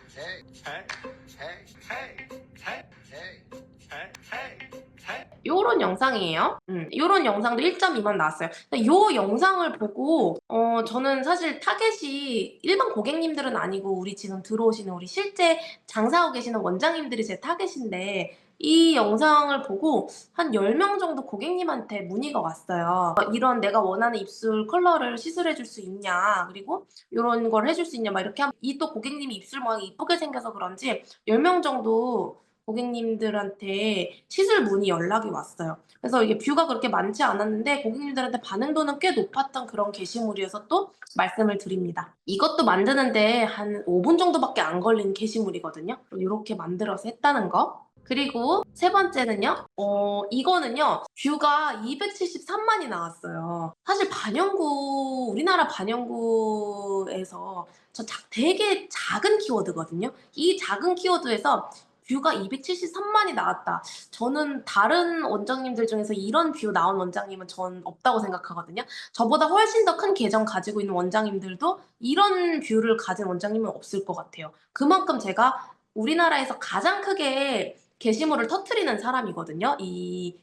요런 영상이에요. 요런 영상도 1.2만 나왔어요. 요 영상을 보고 저는 사실 타겟이 일반 고객님들은 아니고 우리 지금 들어오시는 우리 실제 장사하고 계시는 원장님들이 제 타겟인데, 이 영상을 보고 한 10명 정도 고객님한테 문의가 왔어요. "이런 내가 원하는 입술 컬러를 시술해 줄 수 있냐. 그리고 요런 걸 해줄 수 있냐." 막 이렇게 하면 이 또 고객님이 입술 모양이 이쁘게 생겨서 그런지 10명 정도 고객님들한테 시술 문의 연락이 왔어요. 그래서 이게 뷰가 그렇게 많지 않았는데 고객님들한테 반응도는 꽤 높았던 그런 게시물이어서 또 말씀을 드립니다. 이것도 만드는데 한 5분 정도밖에 안 걸린 게시물이거든요. 요렇게 만들어서 했다는 거. 그리고 세 번째는요. 이거는요. 뷰가 273만이 나왔어요. 사실 반영구, 우리나라 반영구에서 되게 작은 키워드거든요. 이 작은 키워드에서 뷰가 273만이 나왔다. 저는 다른 원장님들 중에서 이런 뷰 나온 원장님은 전 없다고 생각하거든요. 저보다 훨씬 더 큰 계정 가지고 있는 원장님들도 이런 뷰를 가진 원장님은 없을 것 같아요. 그만큼 제가 우리나라에서 가장 크게 게시물을 터뜨리는 사람이거든요.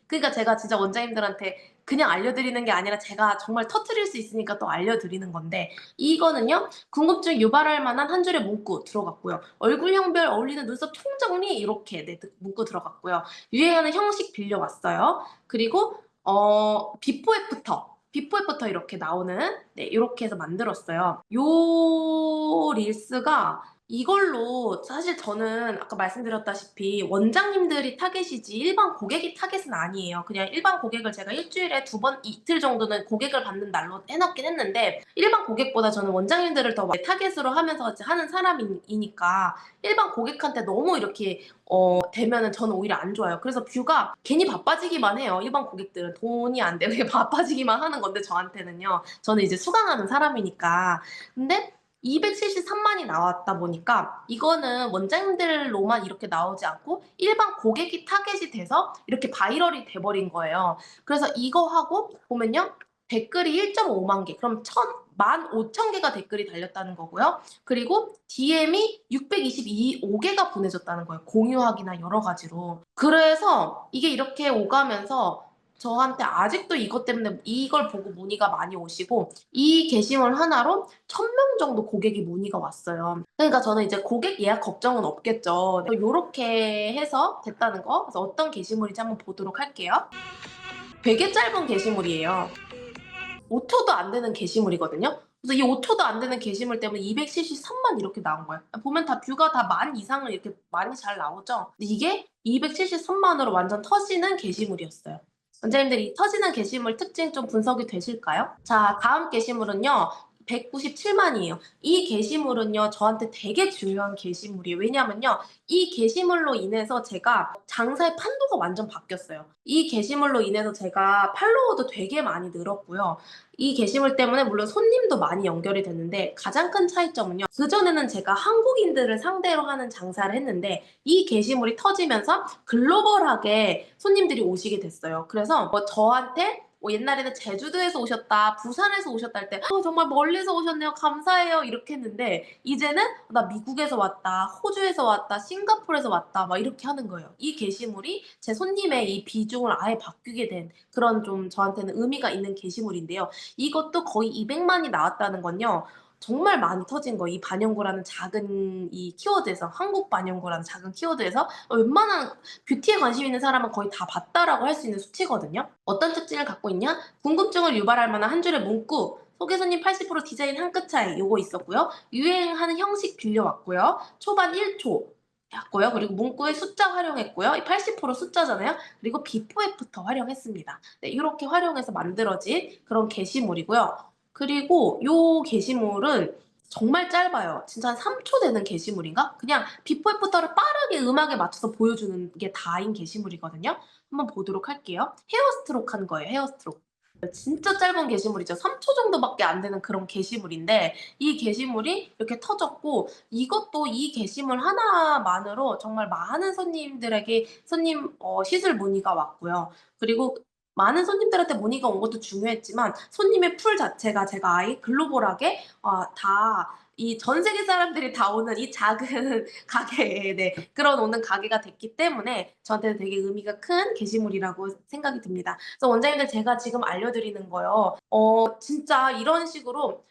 그러니까 제가 진짜 원장님들한테 그냥 알려드리는 게 아니라 제가 정말 터뜨릴 수 있으니까 또 알려드리는 건데, 이거는요. 궁금증 유발할 만한 한 줄의 문구 들어갔고요. 얼굴형별 어울리는 눈썹 총정리 이렇게 문구 들어갔고요. 유행하는 형식 빌려왔어요. 그리고 비포 애프터 이렇게 나오는, 요렇게 해서 만들었어요. 요 릴스가 이걸로 사실 저는 아까 말씀드렸다시피 원장님들이 타겟이지 일반 고객이 타겟은 아니에요. 그냥 일반 고객을 제가 일주일에 2번, 이틀 정도는 고객을 받는 날로 해 놓긴 했는데, 일반 고객보다 저는 원장님들을 더 타겟으로 하면서 하는 사람이니까 일반 고객한테 너무 이렇게 되면은 저는 오히려 안 좋아요. 그래서 뷰가 괜히 바빠지기만 해요. 일반 고객들은 돈이 안 되고 바빠지기만 하는 건데, 저한테는요. 저는 이제 수강하는 사람이니까. 근데 273만이 나왔다 보니까 이거는 원장님들로만 이렇게 나오지 않고 일반 고객이 타겟이 돼서 이렇게 바이럴이 돼 버린 거예요. 그래서 이거 하고 보면요. 댓글이 1.5만 개. 그럼 15,000개가 댓글이 달렸다는 거고요. 그리고 DM이 625개가 보내졌다는 거예요. 공유하기나 여러 가지로. 그래서 이게 이렇게 오가면서 저한테 아직도 이것 때문에 이걸 보고 문의가 많이 오시고, 이 게시물 하나로 1,000명 정도 고객이 문의가 왔어요. 그러니까 저는 이제 고객 예약 걱정은 없겠죠. 요렇게 해서 됐다는 거. 그래서 어떤 게시물인지 한번 보도록 할게요. 되게 짧은 게시물이에요. 5초도 안 되는 게시물이거든요. 그래서 이 5초도 안 되는 게시물 때문에 273만 이렇게 나온 거예요. 보면 다 뷰가 다 10,000 이상을 이렇게 많이 잘 나오죠. 근데 이게 273만으로 완전 터지는 게시물이었어요. 원장님들 이 터지는 게시물 특징 좀 분석이 되실까요? 자, 다음 게시물은요. 197만이에요. 이 게시물은요. 저한테 되게 중요한 게시물이에요. 왜냐면요. 이 게시물로 인해서 제가 장사의 판도가 완전 바뀌었어요. 이 게시물로 인해서 제가 팔로워도 되게 많이 늘었고요. 이 게시물 때문에 물론 손님도 많이 연결이 됐는데, 가장 큰 차이점은요. 그전에는 제가 한국인들을 상대로 하는 장사를 했는데 이 게시물이 터지면서 글로벌하게 손님들이 오시게 됐어요. 그래서 저한테 옛날에는 제주도에서 오셨다, 부산에서 오셨다 할 때 정말 멀리서 오셨네요. 감사해요. 이렇게 했는데 이제는 나 미국에서 왔다, 호주에서 왔다, 싱가포르에서 왔다 막 이렇게 하는 거예요. 이 게시물이 제 손님의 이 비중을 아예 바뀌게 된 그런 좀 저한테는 의미가 있는 게시물인데요. 이것도 거의 200만이 나왔다는 건요. 정말 많이 터진 거예요. 이 반영구라는 작은 이 키워드에서, 한국 반영구라는 작은 키워드에서 웬만한 뷰티에 관심 있는 사람은 거의 다 봤다라고 할 수 있는 수치거든요. 어떤 특징을 갖고 있냐? 궁금증을 유발할 만한 한 줄의 문구, 소개 손님 80% 디자인 한 끗 차이 요거 있었고요. 유행하는 형식 빌려왔고요. 초반 1초. 했고요. 그리고 문구에 숫자 활용했고요. 80% 숫자잖아요. 그리고 비포 애프터 활용했습니다. 네, 이렇게 활용해서 만들어진 그런 게시물이고요. 그리고 요 게시물은 정말 짧아요. 진짜 한 3초 되는 게시물인가? 그냥 비포 애프터를 빠르게 음악에 맞춰서 보여주는 게 다인 게시물이거든요. 한번 보도록 할게요. 헤어 스트로크 한 거예요. 헤어 스트로크. 진짜 짧은 게시물이죠. 3초 정도밖에 안 되는 그런 게시물인데 이 게시물이 이렇게 터졌고 이것도 이 게시물 하나만으로 정말 많은 손님들에게 시술 문의가 왔고요. 그리고 많은 손님들한테 문의가 온 것도 중요했지만 손님의 풀 자체가 제가 아예 글로벌하게 다 이 전 세계 사람들이 다 오는 이 작은 가게에 네 그런 오는 가게가 됐기 때문에 저한테는 되게 의미가 큰 게시물이라고 생각이 듭니다. 그래서 원장님들 제가 지금 알려드리는 거요. 진짜 이런 식으로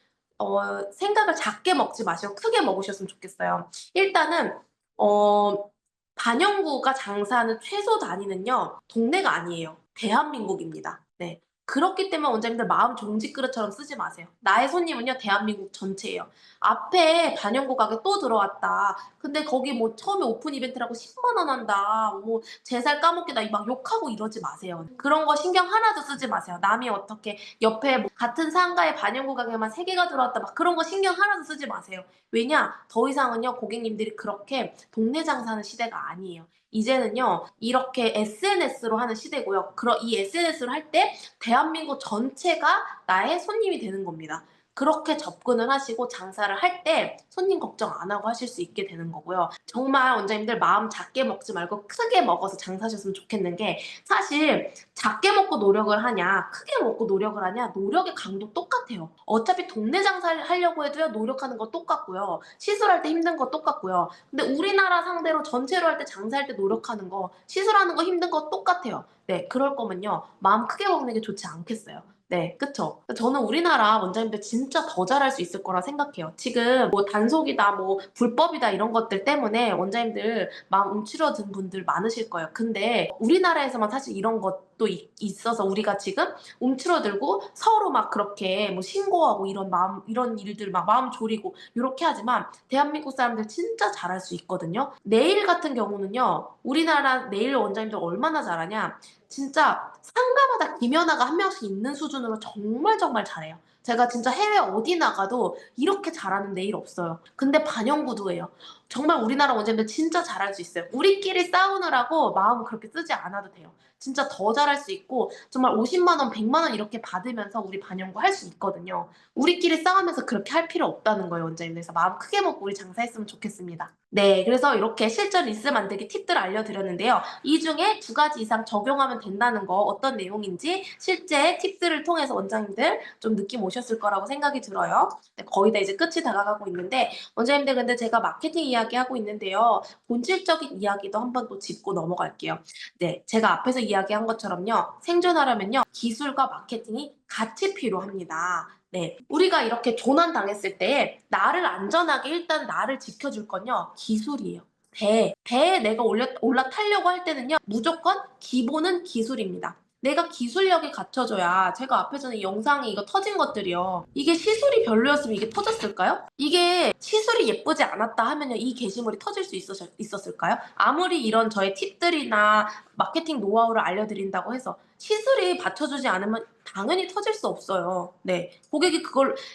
생각을 작게 먹지 마시고 크게 먹으셨으면 좋겠어요. 일단은 어 반영구가 장사하는 최소 단위는요. 동네가 아니에요. 대한민국입니다. 네. 그렇기 때문에 원장님들 마음 종지 그릇처럼 쓰지 마세요. 나의 손님은요 대한민국 전체예요. 앞에 반영구 가게 또 들어왔다. 근데 거기 뭐 처음에 오픈 이벤트라고 10만 원 한다. 뭐 제 살 까먹기다 막 욕하고 이러지 마세요. 그런 거 신경 하나도 쓰지 마세요. 남이 어떻게 옆에 뭐 같은 상가에 반영구 가게만 3개가 들어왔다 막 그런 거 신경 하나도 쓰지 마세요. 왜냐? 더 이상은요 고객님들이 그렇게 동네 장사하는 시대가 아니에요. 이제는요 이렇게 SNS로 하는 시대고요. 이 SNS를 할 때 대한민국 전체가 나의 손님이 되는 겁니다. 그렇게 접근을 하시고 장사를 할 때 손님 걱정 안 하고 하실 수 있게 되는 거고요. 정말 원장님들 마음 작게 먹지 말고 크게 먹어서 장사하셨으면 좋겠는 게 사실 작게 먹고 노력을 하냐 크게 먹고 노력을 하냐 노력의 강도 똑같아요. 어차피 동네 장사를 하려고 해도요 노력하는 거 똑같고요. 시술할 때 힘든 거 똑같고요. 근데 우리나라 상대로 전체로 할 때 장사할 때 노력하는 거 시술하는 거 힘든 거 똑같아요. 네, 그럴 거면요 마음 크게 먹는 게 좋지 않겠어요. 네, 그쵸. 저는 우리나라 원장님들 진짜 더 잘할 수 있을 거라 생각해요. 지금 뭐 단속이다, 뭐 불법이다 이런 것들 때문에 원장님들 마음 움츠러든 분들 많으실 거예요. 근데 우리나라에서만 사실 이런 것도 있어서 우리가 지금 움츠러들고 서로 막 그렇게 뭐 신고하고 이런 일들 막 마음 졸이고 요렇게 하지만 대한민국 사람들 진짜 잘할 수 있거든요. 네일 같은 경우는요. 우리나라 네일 원장님들 얼마나 잘하냐. 진짜 상가마다 김연아가 한 명씩 있는 수준으로 정말 정말 잘해요. 제가 진짜 해외 어디 나가도 이렇게 잘하는 네일 없어요. 근데 반영구도 해요. 정말 우리나라 원장님들 진짜 잘할 수 있어요. 우리끼리 싸우느라고 마음 그렇게 쓰지 않아도 돼요. 진짜 더 잘할 수 있고 정말 50만 원, 100만 원 이렇게 받으면서 우리 반영구 할 수 있거든요. 우리끼리 싸우면서 그렇게 할 필요 없다는 거예요, 원장님. 그래서 마음 크게 먹고 우리 장사했으면 좋겠습니다. 네, 그래서 이렇게 실전 리스 만들기 팁들을 알려드렸는데요. 이 중에 2가지 이상 적용하면 된다는 거 어떤 내용인지 실제 팁들을 통해서 원장님들 좀 느낌 오셨을 거라고 생각이 들어요. 네, 거의 다 이제 끝이 다가가고 있는데 원장님들 근데 제가 마케팅 이야기하고 있는데요. 본질적인 이야기도 한번 또 짚고 넘어갈게요. 네, 제가 앞에서 이야기한 것처럼요. 생존하려면요. 기술과 마케팅이 같이 필요합니다. 네. 우리가 이렇게 조난당했을 때 나를 안전하게 일단 나를 지켜줄 건요. 기술이에요. 배에 내가 올라타려고 할 때는요. 무조건 기본은 기술입니다. 내가 기술력이 갖춰져야 제가 앞에서는 이 영상에 이거 터진 것들이요. 이게 시술이 별로였으면 이게 터졌을까요? 이게 시술이 예쁘지 않았다 하면요. 이 게시물이 터질 수 있었을까요? 아무리 이런 저의 팁들이나 마케팅 노하우를 알려드린다고 해서 시술이 받쳐주지 않으면 당연히 터질 수 없어요. 네. 고객이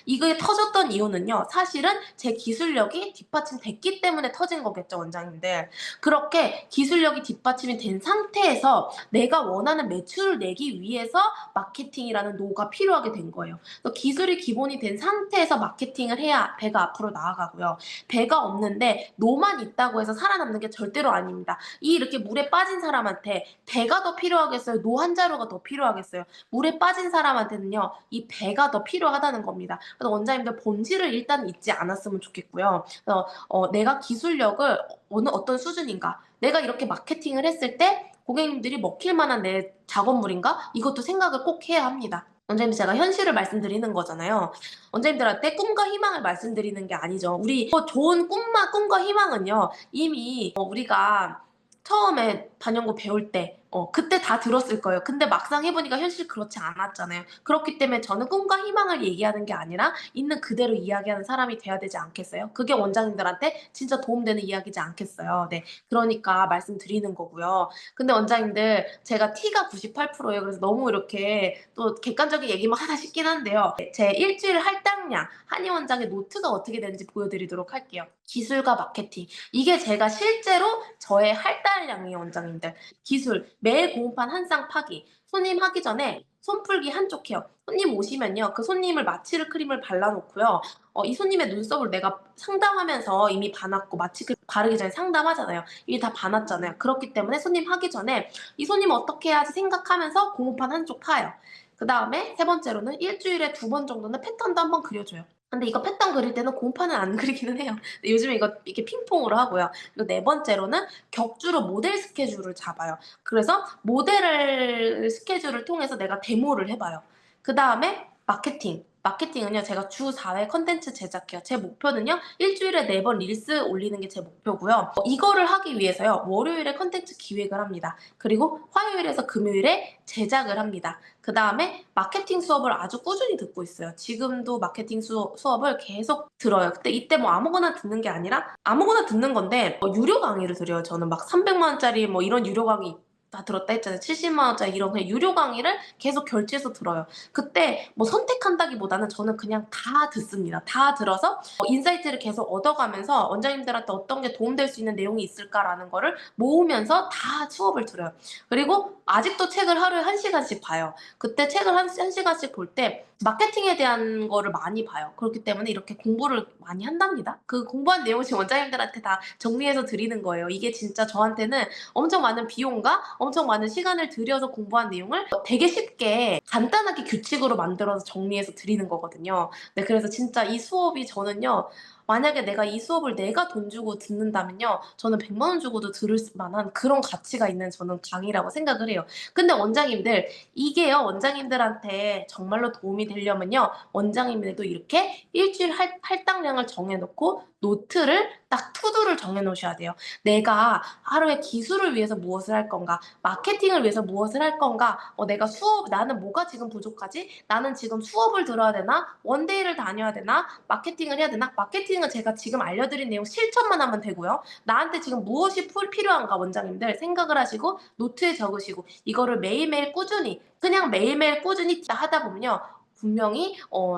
이게 터졌던 이유는요. 사실은 제 기술력이 뒷받침됐기 때문에 터진 거겠죠, 원장님들. 그렇게 기술력이 뒷받침이 된 상태에서 내가 원하는 매출을 내기 위해서 마케팅이라는 노가 필요하게 된 거예요. 그래서 기술이 기본이 된 상태에서 마케팅을 해야 배가 앞으로 나아가고요. 배가 없는데 노만 있다고 해서 살아남는 게 절대로 아닙니다. 이렇게 물에 빠진 사람한테 배가 더 필요하겠어요? 노 한 자루가 더 필요하겠어요? 물에 빠진 사람한테는요. 이 배가 더 필요하다는 겁니다. 그래서 원장님들 본질을 일단 잊지 않았으면 좋겠고요. 그래서 내가 기술력을 어떤 수준인가? 내가 이렇게 마케팅을 했을 때 고객님들이 먹힐 만한 내 작업물인가? 이것도 생각을 꼭 해야 합니다. 원장님 제가 현실을 말씀드리는 거잖아요. 원장님들한테 꿈과 희망을 말씀드리는 게 아니죠. 우리 좋은 꿈과 희망은요. 이미 우리가 처음에 반영구 배울 때 그때 다 들었을 거예요. 근데 막상 해 보니까 현실 그렇지 않았잖아요. 그렇기 때문에 저는 꿈과 희망을 얘기하는 게 아니라 있는 그대로 이야기하는 사람이 돼야 되지 않겠어요? 그게 원장님들한테 진짜 도움되는 이야기지 않겠어요. 네. 그러니까 말씀드리는 거고요. 근데 원장님들 제가 T가 98% 예요. 그래서 너무 이렇게 또 객관적인 얘기만 하나 싶긴 한데요. 제 일주일 할당량 한희 원장의 노트가 어떻게 되는지 보여드리도록 할게요. 기술과 마케팅. 이게 제가 실제로 저의 할당량이에요, 원장님들. 기술, 매일 공판 한 쌍 파기. 손님 하기 전에 손풀기 한쪽 케어. 손님 오시면요. 그 손님을 마취를 크림을 발라 놓고요. 이 손님의 눈썹을 내가 상담하면서 이미 봐놨고 마취 크림 바르기 전에 상담하잖아요. 이미 다 봐놨잖아요. 그렇기 때문에 손님 하기 전에 이 손님 어떻게 해야지 생각하면서 공판 한쪽 파요. 그다음에 세 번째로는 일주일에 2번 정도는 패턴도 한번 그려줘요. 근데 이거 패턴 그릴 때는 공판은 안 그리기는 해요. 요즘에 이거 이렇게 핑퐁으로 하고요. 그리고 네 번째로는 격주로 모델 스케줄을 잡아요. 그래서 모델을 스케줄을 통해서 내가 데모를 해봐요. 그 다음에 마케팅. 마케팅은요, 제가 주 4회 컨텐츠 제작해요. 제 목표는요, 일주일에 4번 릴스 올리는 게 제 목표고요. 이거를 하기 위해서요, 월요일에 컨텐츠 기획을 합니다. 그리고 화요일에서 금요일에 제작을 합니다. 그 다음에 마케팅 수업을 아주 꾸준히 듣고 있어요. 지금도 마케팅 수업을 계속 들어요. 근데 이때 뭐 아무거나 듣는 게 아니라 아무거나 듣는 건데 유료 강의를 들어요. 저는 막 300만 원짜리 뭐 이런 유료 강의 다 들었다 했잖아요. 70만 원짜리 이런 그냥 유료 강의를 계속 결제해서 들어요. 그때 뭐 선택한다기보다는 저는 그냥 다 듣습니다. 다 들어서 인사이트를 계속 얻어가면서 원장님들한테 어떤 게 도움될 수 있는 내용이 있을까라는 거를 모으면서 다 수업을 들어요. 그리고 아직도 책을 하루에 1시간씩 봐요. 그때 책을 한 시간씩 볼 때 마케팅에 대한 거를 많이 봐요. 그렇기 때문에 이렇게 공부를 많이 한답니다. 그 공부한 내용을 지금 원장님들한테 다 정리해서 드리는 거예요. 이게 진짜 저한테는 엄청 많은 비용과 엄청 많은 시간을 들여서 공부한 내용을 되게 쉽게 간단하게 규칙으로 만들어서 정리해서 드리는 거거든요. 네, 그래서 진짜 이 수업이 저는요, 만약에 내가 이 수업을 내가 돈 주고 듣는다면요, 저는 100만 원 주고도 들을 만한 그런 가치가 있는 저는 강의라고 생각을 해요. 근데 원장님들, 이게요, 원장님들한테 정말로 도움이 되려면요, 원장님들도 이렇게 일주일 할당량을 정해놓고 노트를 딱 투두를 정해놓으셔야 돼요. 내가 하루에 기술을 위해서 무엇을 할 건가, 마케팅을 위해서 무엇을 할 건가, 내가 나는 뭐가 지금 부족하지? 나는 지금 수업을 들어야 되나? 원데이를 다녀야 되나? 마케팅을 해야 되나? 마케팅은 제가 지금 알려드린 내용 실천만 하면 되고요. 나한테 지금 무엇이 필요한가, 원장님들 생각을 하시고 노트에 적으시고 이거를 매일매일 꾸준히, 그냥 매일매일 꾸준히 하다 보면요, 분명히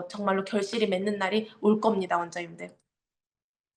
정말로 결실이 맺는 날이 올 겁니다, 원장님들.